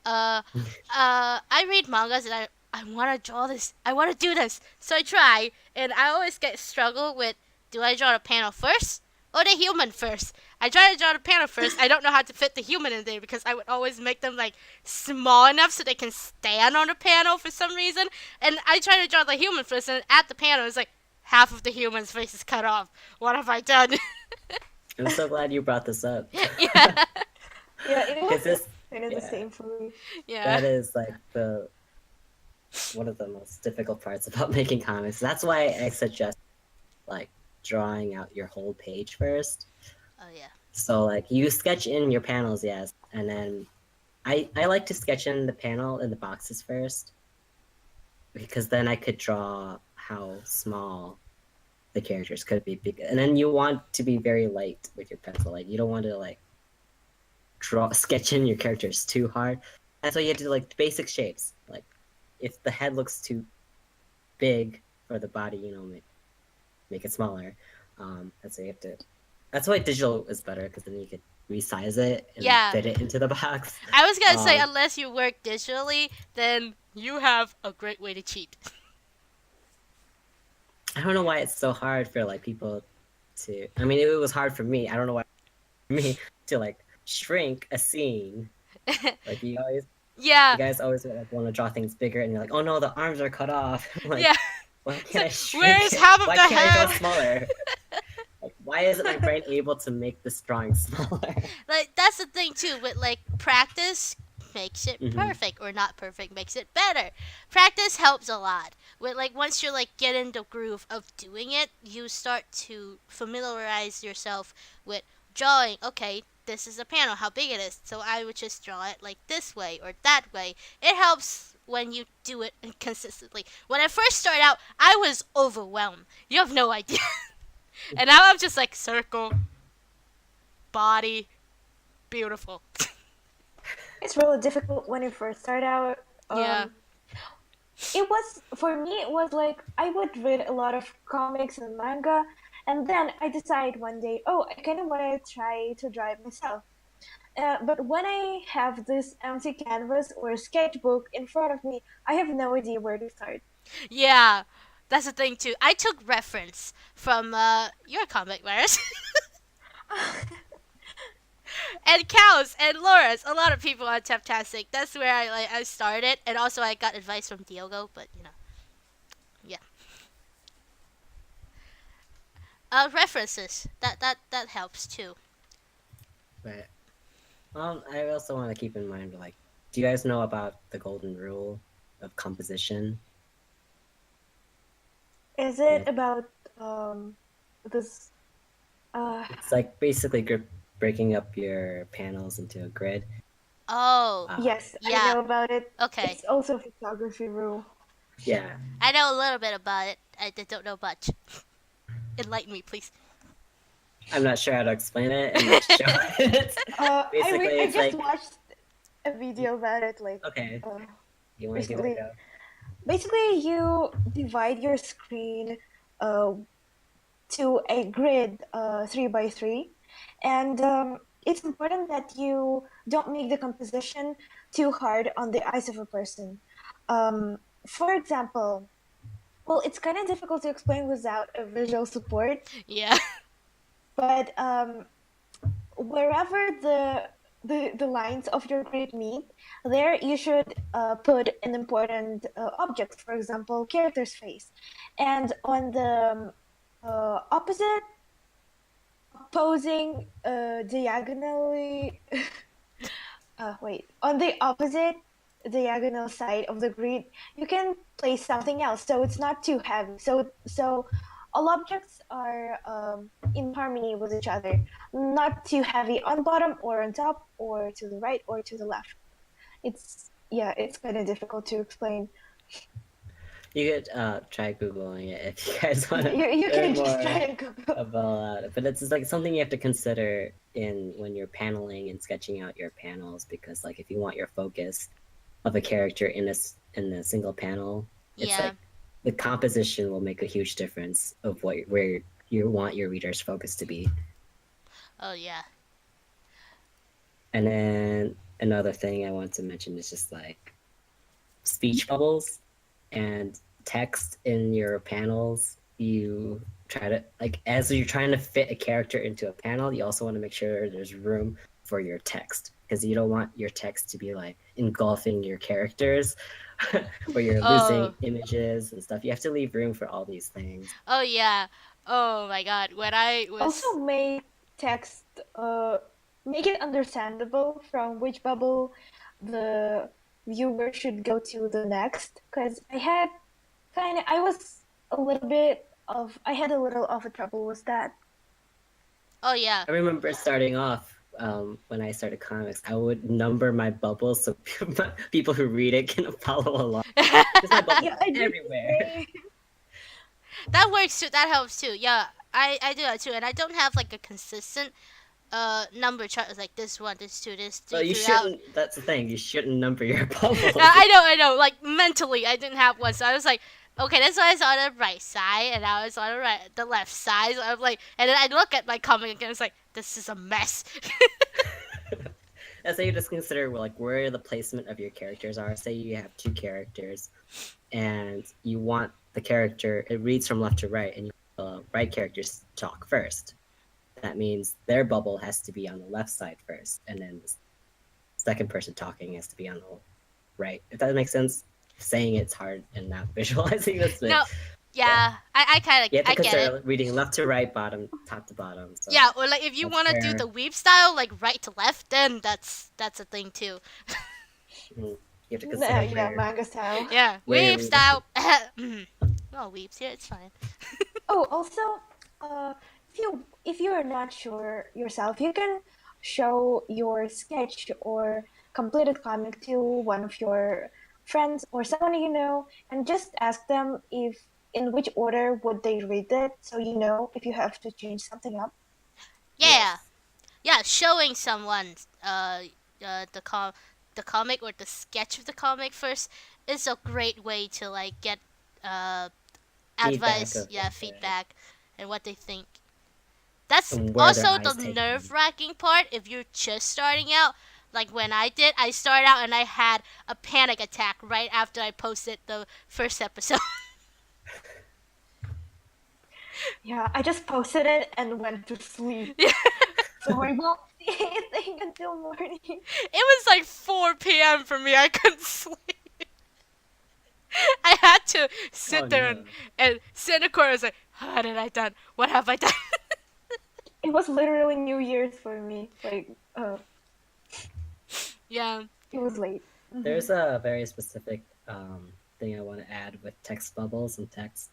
Mm-hmm. I read mangas and I want to draw this. I want to do this. So I try, and I always get struggle with, do I draw the panel first or the human first? I try to draw the panel first. I don't know how to fit the human in there because I would always make them like small enough so they can stand on the panel for some reason. And I try to draw the human first, and at the panel it's like half of the human's face is cut off. What have I done? I'm so glad you brought this up. Yeah. Yeah, it was Because kind of the yeah, same for me. Yeah. that is like one of the most difficult parts about making comics. That's why I suggest like drawing out your whole page first. Oh yeah. So like you sketch in your panels, yes, and then I like to sketch in the panel in the boxes first, because then I could draw how small the characters could be, and then you want to be very light with your pencil. Like you don't want to like sketch in your characters too hard. That's why you have to do like basic shapes. Like if the head looks too big for the body, make it smaller. That's why you have to. That's why digital is better, because then you could resize it and Yeah. fit it into the box. I was gonna say, unless you work digitally, then you have a great way to cheat. I don't know why it's so hard for like people to. I mean, it was hard for me. I don't know why for me to like shrink a scene. Like you Yeah. guys always like, want to draw things bigger, and you're like, oh no, the arms are cut off. Like, Yeah. why can't I shrink Where is it? half of Why the can't I draw head? smaller? Like, why isn't my brain able to make this drawing smaller? Like that's the thing too. With like practice makes it Mhm. perfect, or not perfect makes it better. Practice helps a lot. With like once you're like get in the groove of doing it, you start to familiarize yourself with drawing. Okay, this is a panel. How big it is? So I would just draw it like this way or that way. It helps when you do it consistently. When I first started out, I was overwhelmed. You have no idea. And now I'm just like circle, body, beautiful. It's really difficult when you first start out. Yeah. It was for me. It was like I would read a lot of comics and manga, and then I decide one day, oh, I kind of want to try to draw it myself. But when I have this empty canvas or sketchbook in front of me, I have no idea where to start. Yeah. That's the thing too. I took reference from your comic, Viryse. And Cows and Laura's. A lot of people on Taptastic. That's where I started, and also I got advice from Diogo. But yeah. References. That helps too. But I also want to keep in mind, like, do you guys know about the golden rule of composition? Is it about this? It's like basically breaking up your panels into a grid. Oh. Yes, I Yeah. know about it. Okay. It's also a photography rule. Yeah. I know a little bit about it. I don't know much. Enlighten me, please. I'm not sure how to explain it and not show it. Basically, I it's just like watched a video about it, like okay, uh, you want to give it a recently. go? Basically, you divide your screen uh, to a grid 3 by 3, and it's important that you don't make the composition too hard on the eyes of a person. For example, well, it's kind of difficult to explain without a visual support, Yeah. but wherever the lines of your grid meet, there you should put an important object, for example, character's face. And on the opposite opposing diagonally on the opposite diagonal side of the grid, you can place something else so it's not too heavy. So all objects are in harmony with each other, not too heavy on bottom or on top or to the right or to the left. It's kind of difficult to explain. You could try googling it if you guys want to You learn can just try more and Google. about it. But it's just, like something you have to consider in when you're paneling and sketching out your panels, because like if you want your focus of a character in a single panel, it's Yeah. like the composition will make a huge difference of where you want your reader's focus to be. Oh yeah. And then another thing I want to mention is just like speech bubbles. and text in your panels, you try to like as you're trying to fit a character into a panel, you also want to make sure there's room for your text because you don't want your text to be like engulfing your characters where you're losing Oh, images and stuff. You have to leave room for all these things. oh yeah. Oh my God. When I Also was make text make it understandable from which bubble the viewer should go to the next. Because I was a little bit of I had a little of a trouble with that. Oh yeah. I remember starting off when I started comics, I would number my bubbles so people who read it can follow along. Because my bubbles Yeah, are I did the everywhere. same. That works too. That helps too. Yeah, I do that too, and I don't have like a consistent number chart like this one, this two, this Well, three you throughout. shouldn't. That's the thing. You shouldn't number your bubbles. I know. Like mentally, I didn't have one, so I was like, okay, that's why I was on the right side, and I was on the left side. So I'm like, and then I look at my comic again. It's like this is a mess. That's how you just consider like where the placement of your characters are. Say you have two characters, and you want the character. It reads from left to right, and you want the right characters to talk first. That means their bubble has to be on the left side first, and then the second person talking has to be on the right. If that makes sense. Saying it's hard and not visualizing this, but No, yeah, yeah, I kind of you have to I get it. consider reading left to right, bottom, top to bottom. So Yeah, or like if you that's want to do where the weave style, like right to left, then that's a thing too. you have to Yeah, consider yeah, manga style. Yeah, where you're weave reading. style. No weaves here. It's fine. Oh, also, if you are not sure yourself, you can show your sketch or completed comic to one of your friends or someone you know, and just ask them if in which order would they read it, so you know if you have to change something up. Yeah, Yes. yeah. Showing someone the comic or the sketch of the comic first is a great way to like get uh Feedback advice. of Yeah, like the feedback and what they think. That's and where their also the eyes take nerve them. wracking part if you're just starting out. Like when I started out and I had a panic attack right after I posted the first episode. Yeah, I just posted it and went to sleep, It so I won't see anything until morning. was like 4 p.m. for me. I couldn't sleep. I had to Oh sit there no. and sit in a corner. I was like, what did I done? What have I done? It was literally New Year's for me. Like, Yeah. it was late. There's a very specific thing I want to add with text bubbles and text.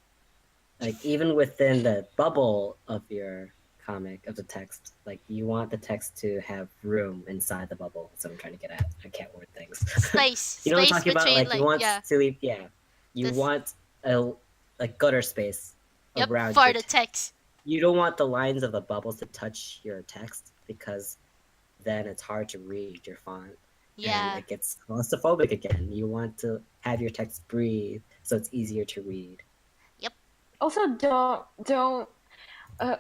Like even within the bubble of your comic of the text, like you want the text to have room inside the bubble. So I'm trying to get at. I can't word things. Space. You know what I'm Space talking about? between Like you like want yeah. to leave. Yeah, you This want a like gutter space yep, around for your the text. text. You don't want the lines of the bubbles to touch your text because then it's hard to read your font and Yeah. it gets claustrophobic again. You want to have your text breathe so it's easier to read. Yep. Also, don't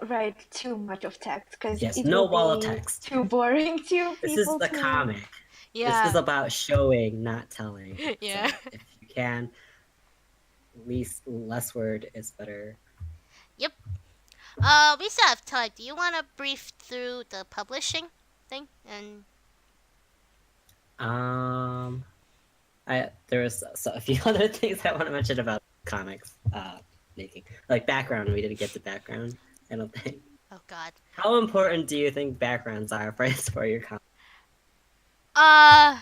write too much of text because Yes, it no will wall of be text. too boring to This is people the to read. comic. This is Yeah. about showing, not telling. Yeah. So if you can, less word is better. Yep. We still have time. Do you want to brief through the publishing thing? And Um, there's a few other things I want to mention about comics making, like background. We didn't get to background. I don't think. oh god. How important do you think backgrounds are for your comic? Uh.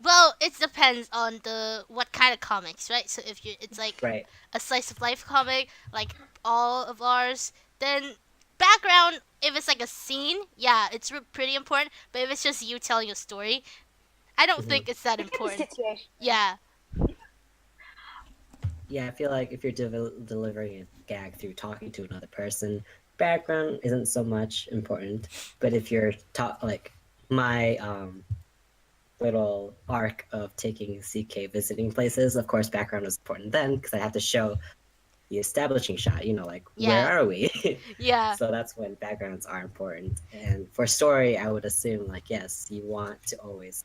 Well, it depends on the what kind of comics, right? So if you, it's like Right. a slice of life comic, like all of ours, then background. If it's like a scene, yeah, it's pretty important. But if it's just you telling a story, I don't Mhm. think it's that It can be important. situation. Yeah. Yeah, I feel like if you're delivering a gag through talking to another person, background isn't so much important. But if you're like my little arc of taking CK visiting places, of course, background was important then because I have to show the establishing shot. You know, like where Yeah. are we? Yeah. So that's when backgrounds are important. And for story, I would assume like yes, you want to always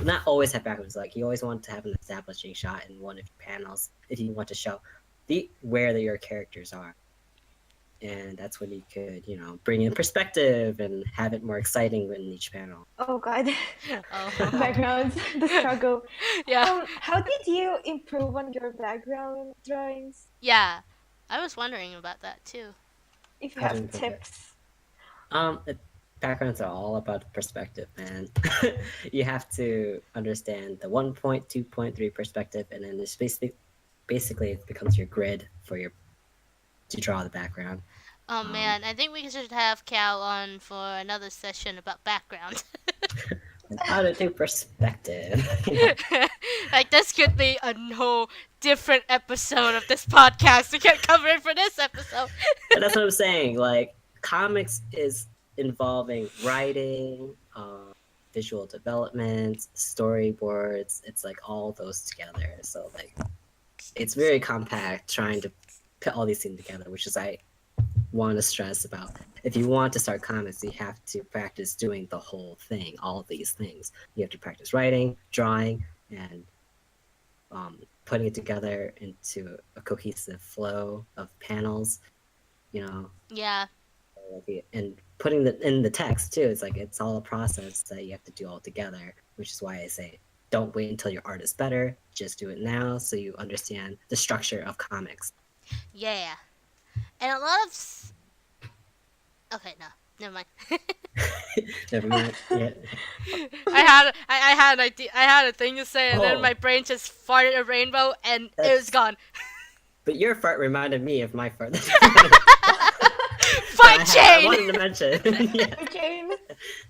not always have backgrounds. Like you always want to have an establishing shot in one of your panels if you want to show where your characters are, and that's when you could bring in perspective and have it more exciting in each panel. Oh God, Oh. backgrounds, the struggle. Yeah. How did you improve on your background drawings? Yeah. I was wondering about that too. If you How to have improve it? tips. It, backgrounds are all about perspective, man. You have to understand the 1 point, 2.3 perspective, and then it's basically it becomes your grid for your to draw the background. Oh Um, man, I think we should have Cal on for another session about background. and how to do perspective. Like this could be a whole different episode of this podcast. We can't cover it for this episode. But that's what I'm saying. Like comics is involving writing, visual development, storyboards. It's like all those together. So like it's very compact trying to put all these things together, which is I want to stress about. If you want to start comics, you have to practice doing the whole thing, all of these things. You have to practice writing, drawing, and putting it together into a cohesive flow of panels. You know, Yeah. and putting in the text too. It's like it's all a process that you have to do all together, which is why I say don't wait until your art is better. Just do it now so you understand the structure of comics. Yeah. And a lot of. Okay, no. Never mind. Never mind. Yeah. I had a thing to say, and then my brain just farted a rainbow, and it was gone. But your fart reminded me of my fart. Fight I chain. wanted to mention. Yeah. Okay.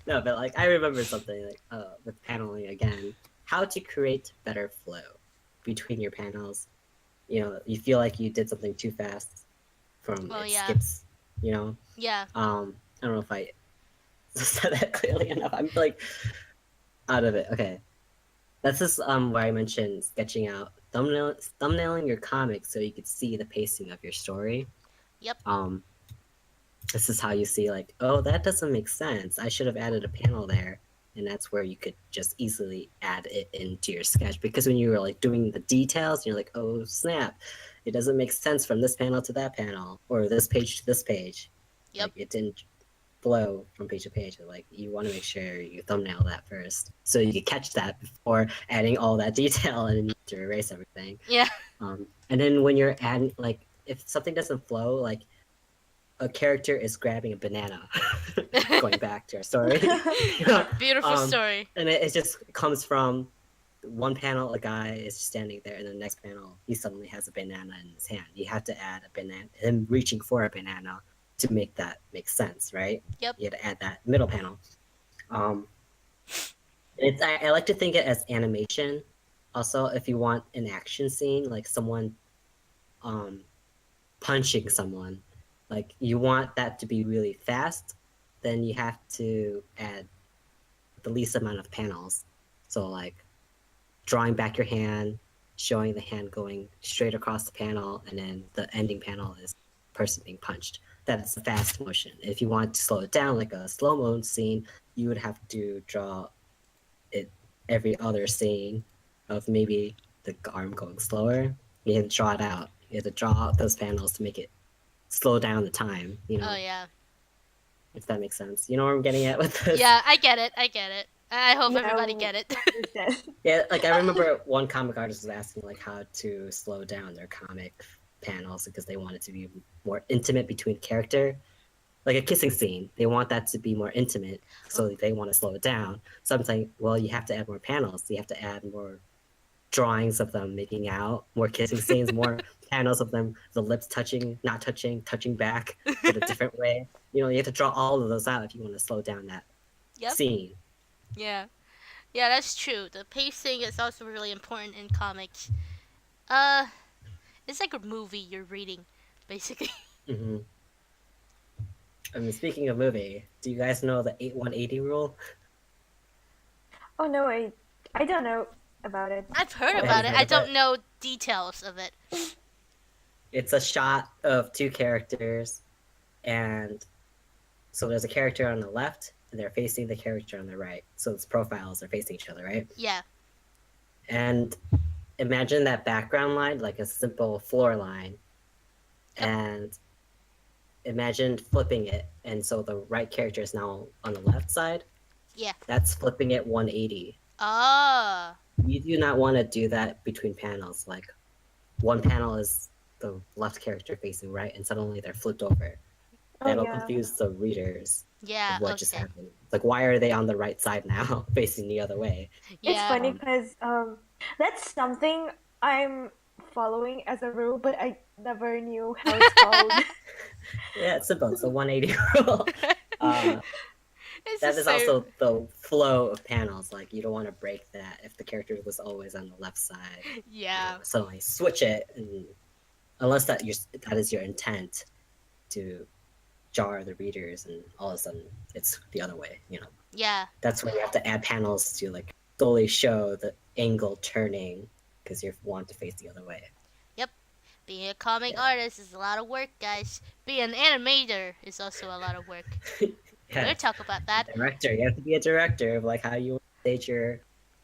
No, but like I remember something like with paneling again, how to create better flow between your panels. You feel like you did something too fast from skips. Yeah. I don't know if I said that clearly enough. I'm like out of it. Okay, that's just where I mentioned sketching out thumbnailing your comics so you could see the pacing of your story. Yep. This is how you see like, oh, that doesn't make sense. I should have added a panel there. And that's where you could just easily add it into your sketch. Because when you were like doing the details, you're like, oh snap, it doesn't make sense from this panel to that panel or this page to this page. Yep. Like it didn't flow from page to page. Like you want to make sure you thumbnail that first so you can catch that before adding all that detail and then you have to erase everything. Yeah. And then when you're adding, like if something doesn't flow, like a character is grabbing a banana, going back to our story. Beautiful story. And it just comes from one panel, a guy is standing there, and the next panel, he suddenly has a banana in his hand. You have to add a banana, him reaching for a banana to make that make sense, right? Yep. You have to add that middle panel. I like to think it as animation. Also, if you want an action scene, like someone punching someone, like you want that to be really fast, then you have to add the least amount of panels. So like drawing back your hand, showing the hand going straight across the panel, and then the ending panel is person being punched. That's a fast motion. If you want to slow it down, like a slow-mo scene, you would have to draw it every other scene of maybe the arm going slower. You have to draw it out. You have to draw out those panels to make it slow down the time. Oh yeah. If that makes sense. You know where I'm getting at with this? Yeah, I get it. I hope everybody get it. Yeah. Like I remember one comic artist was asking like how to slow down their comic panels because they want it to be more intimate between character. Like a kissing scene, they want that to be more intimate, so they want to slow it down. So I'm saying, well, you have to add more panels. You have to add more drawings of them making out, more kissing scenes, more panels of them, the lips touching, not touching, touching back in a different way. You have to draw all of those out if you want to slow down that scene. Yeah. Yeah, that's true. The pacing is also really important in comics. It's like a movie you're reading, basically. Mm-hmm. I mean, speaking of movie, do you guys know the 8-1-80 rule? Oh no, I don't know about it. I've heard about it. I don't know details of it. It's a shot of two characters, and so there's a character on the left and they're facing the character on the right. So its profiles are facing each other, right? Yeah. And imagine that background line like a simple floor line. Yep. And imagine flipping it, and so the right character is now on the left side. Yeah. That's flipping it 180. Oh. You do not want to do that between panels. Like one panel is the left character facing right, and suddenly they're flipped over. Oh That'll yeah. confuse the readers Yeah. of what just Okay. happened. It's like, why are they on the right side now, facing the other way? It's Yeah. funny because that's something I'm following as a rule, but I never knew how it's called. Yeah, it's simple. It's the 180 rule. It's That the is same. also the flow of panels. Like you don't want to break that if the character was always on the left side. Yeah. Suddenly switch it, and unless that is your intent to jar the readers, and all of a sudden it's the other way. Yeah. That's when you have to add panels to like solely show the angle turning because you want to face the other way. Being a comic artist is a lot of work, guys. Being an animator is also a lot of work. Yeah. We'll talk about that. Director, you have to be a director of like how you stage your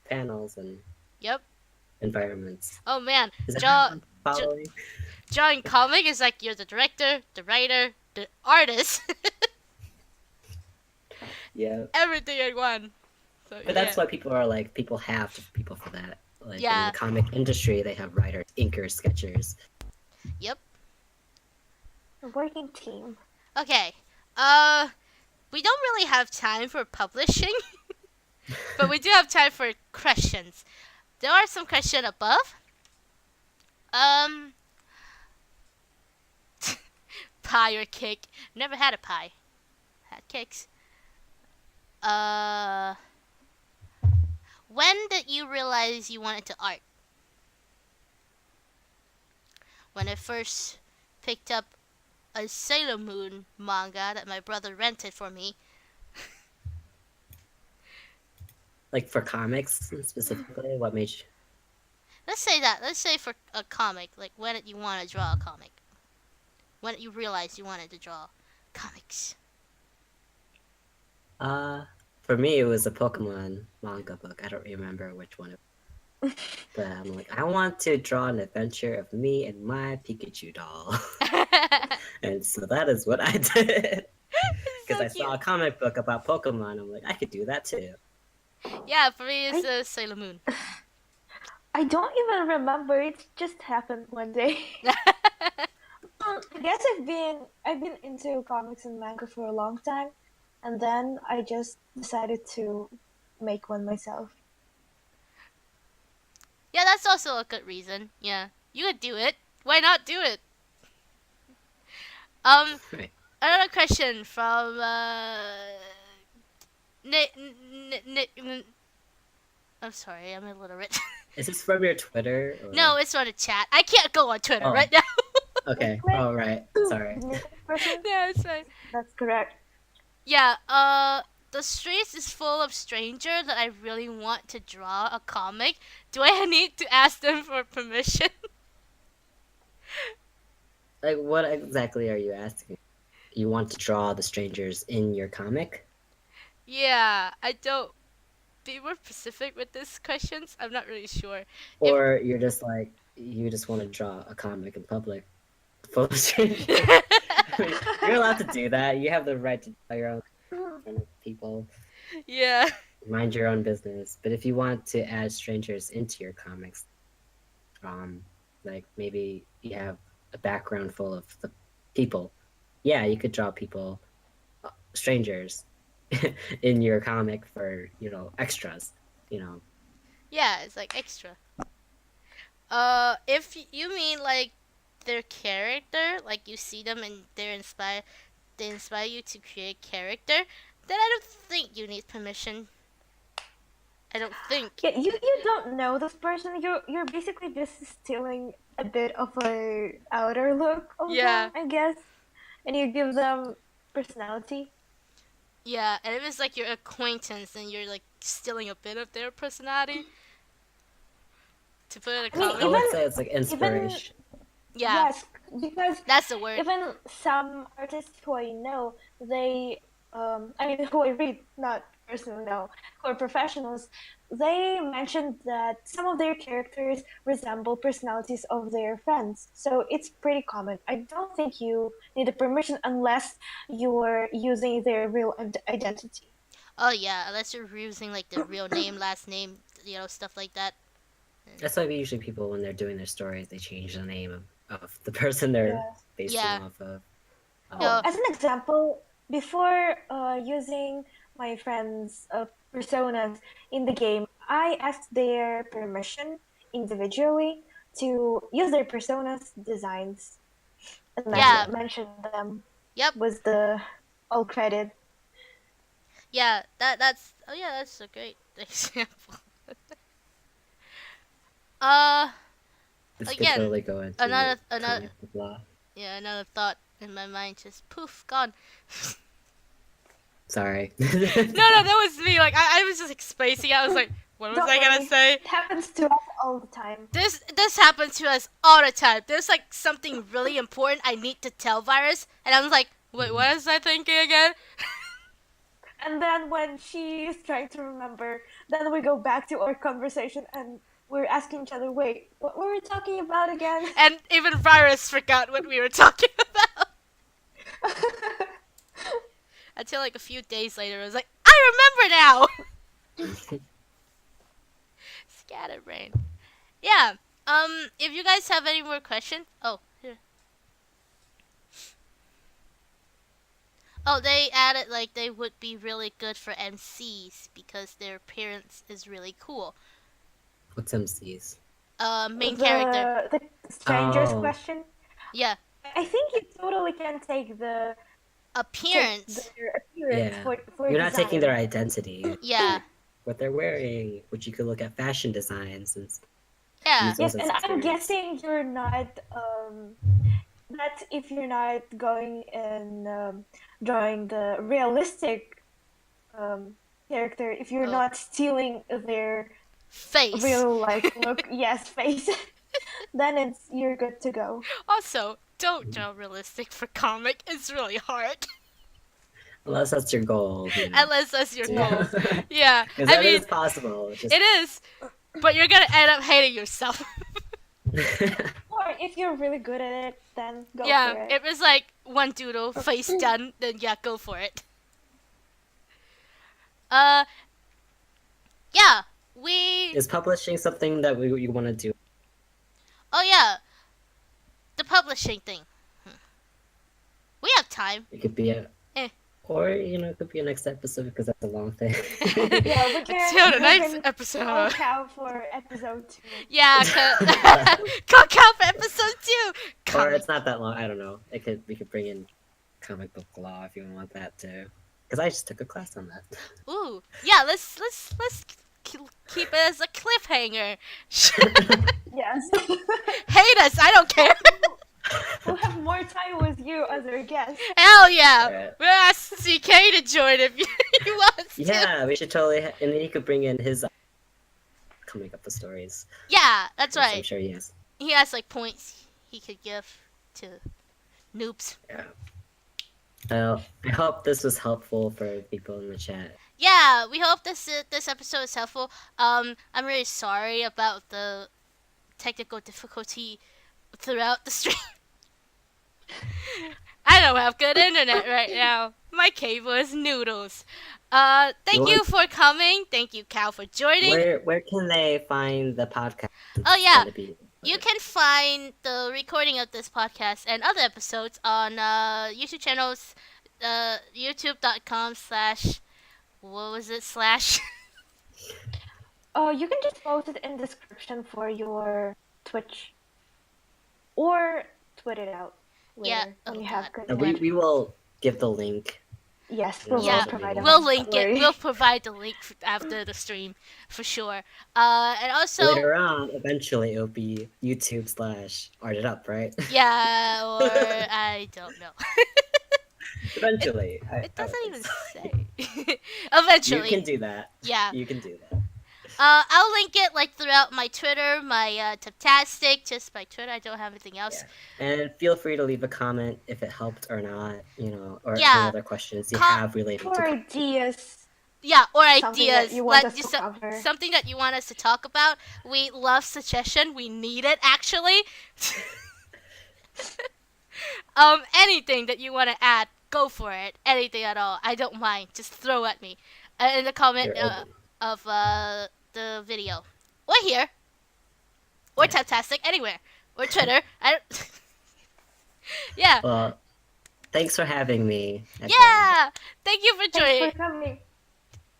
panels and Yep. environments. Oh man, Is that Draw- everyone following? drawing comic is like you're the director, the writer, the artist, Yeah. everything in one. So, But that's why people are like, people have people for that. Like in Yeah. the comic industry, they have writers, inkers, sketchers. Yep. A working team. Okay. We don't really have time for publishing, but we do have time for questions. There are some questions above. Pie or cake? Never had a pie. Had cakes. When did you realize you wanted to art? When I first picked up a Sailor Moon manga that my brother rented for me. Like for comics specifically, what made you? Let's say for a comic, like when did you want to draw a comic? When did you realize you wanted to draw comics? For me, it was a Pokemon manga book. I don't remember which one. But I'm like, I want to draw an adventure of me and my Pikachu doll. And so that is what I did. Because I saw a comic book about Pokemon. I'm like, I could do that too. Yeah, for me it's Sailor Moon. I don't even remember. It just happened one day. I guess I've been into comics and manga for a long time, and then I just decided to make one myself. Yeah, that's also a good reason. Yeah, you could do it. Why not do it? Right. Another question from I'm sorry, I'm illiterate. Is this from your Twitter? Or... No, it's on the chat. I can't go on Twitter right now. Okay. Oh, right. Sorry. Yeah, it's fine. That's correct. Yeah, the streets is full of strangers that I really want to draw a comic. Do I need to ask them for permission? Like, what exactly are you asking? You want to draw the strangers in your comic? Yeah, I don't. Be more specific with these questions. I'm not really sure. Or you're just like, you just want to draw a comic in public full of strangers. I mean, you're allowed to do that. You have the right to draw your own in front of people. Yeah. Mind your own business. But if you want to add strangers into your comics, like maybe you have a background full of the people. Yeah, you could draw people, strangers, in your comic for extras. Yeah, it's like extra. If you mean like their character, like you see them and they inspire you to create character, then I don't think you need permission. I don't think. Yeah, you don't know this person. You're basically just stealing a bit of a outer look of them, I guess, and you give them personality. Yeah, and if it's like your acquaintance, then you're like stealing a bit of their personality to put in a comic. I would say it's like inspiration. Yeah. Yes, because that's the word. Even some artists who I know, they who I read, not personally, no, who are professionals, they mentioned that some of their characters resemble personalities of their friends. So it's pretty common. I don't think you need a permission unless you're using their real identity. Oh yeah, unless you're using like the real name, last name, stuff like that. That's why usually people, when they're doing their stories, they change the name of the person they're Yes. basing Yeah. off of. Oh, Yeah. Um, as an example, before using my friends' personas in the game, I asked their permission individually to use their personas designs and Yeah. mention them Yep. with the all credit. Yeah. That's. Oh yeah, that's a great example. Uh. this could Again, totally go into another. comic book law. Yeah, another thought in my mind just poof gone. Sorry. No, that was me. Like I was just like spacing out. I was like, what was Don't I gonna worry, say? it happens to us all the time. This happens to us all the time. There's like something really important I need to tell Viryse, and I was like, wait, what was I thinking again? And then when she's trying to remember, then we go back to our conversation and we're asking each other, wait, what were we talking about again? And even Viryse forgot what we were talking about. Until like a few days later, I was like, I remember now. Scatterbrain. Yeah. If you guys have any more questions, oh, here. Oh, they added like they would be really good for MCs because their appearance is really cool. What's MCs? Main character. The stranger's Oh, question. Yeah. I think you totally can take their Appearance. appearance yeah. for You're not design. taking their identity, Yeah. what they're wearing, which you could look at fashion designs and Yeah. use Yes, those as and I'm experience. guessing you're not that if you're not going and drawing the realistic character, if you're Oh. not stealing their Face. real like look, yes, face, then you're good to go. Also, don't draw realistic for comic. It's really hard. Unless that's your goal. You know. Unless that's your Yeah. goal. Yeah. Because I that mean, is possible. Just... it is. But you're gonna end up hating yourself. Or if you're really good at it, then go Yeah, for it. it was like one doodle, face done, then yeah, go for it. Uh, yeah, we. Is publishing something that you want to do? Oh yeah, the publishing thing. We have time. It could be or it could be a next episode because that's a long thing. Yeah, we Until the can next bring episode. Cow for episode 2. Yeah, Cook out for episode 2. Or it's not that long. I don't know. We could bring in comic book law if you want that too. Because I just took a class on that. Ooh, yeah. Let's keep it as a cliffhanger. Yes. Hate us, I don't care. We'll have more time with you as our guest. Hell yeah. Alright. We'll ask CK to join if he wants to. Yeah, we should totally. And then he could bring in his coming up with stories. Yeah, that's which I'm right. sure he has. He has like points he could give to noobs. Yeah. Well, I hope this was helpful for people in the chat. Yeah, we hope this episode is helpful. I'm really sorry about the technical difficulty throughout the stream. I don't have good internet right now. My cable is noodles. Thank you for coming. Thank you, Kao, for joining. Where can they find the podcast? Oh yeah, Gonna be- you can find the recording of this podcast and other episodes on YouTube channels, youtube.com/ what was it slash? You can just post it in description for your Twitch. Or tweet it out later Yeah, when oh you have God. good we will give the link. Yes, Yeah, we Yeah, will provide it. we'll link Don't worry. it. We'll provide the link after the stream for sure. And also, Later on, eventually it'll be YouTube / Art It Up, right? yeah, or I don't know. Eventually. It doesn't even say. Eventually. You can do that. Yeah. You can do that. I'll link it like throughout my Twitter, my Taptastic, just my Twitter. I don't have anything else. Yeah. And feel free to leave a comment if it helped or not, or any Yeah. other questions you have related Or to. ideas. Yeah, or Something that ideas. you want us to cover. Something that you want us to talk about. We love suggestion. We need it actually. Anything that you want to add, go for it. Anything at all. I don't mind. Just throw at me in the comment You're open. of the video, or here, or Yeah. Taptastic, anywhere, or Twitter. I don't. Yeah. Well, thanks for having me. Again. Yeah. Thank you for Thanks joining for coming.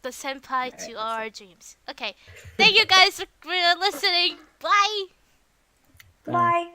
the senpai Alright, to that's our it. dreams. Okay. Thank you guys for listening. Bye. Bye. Bye.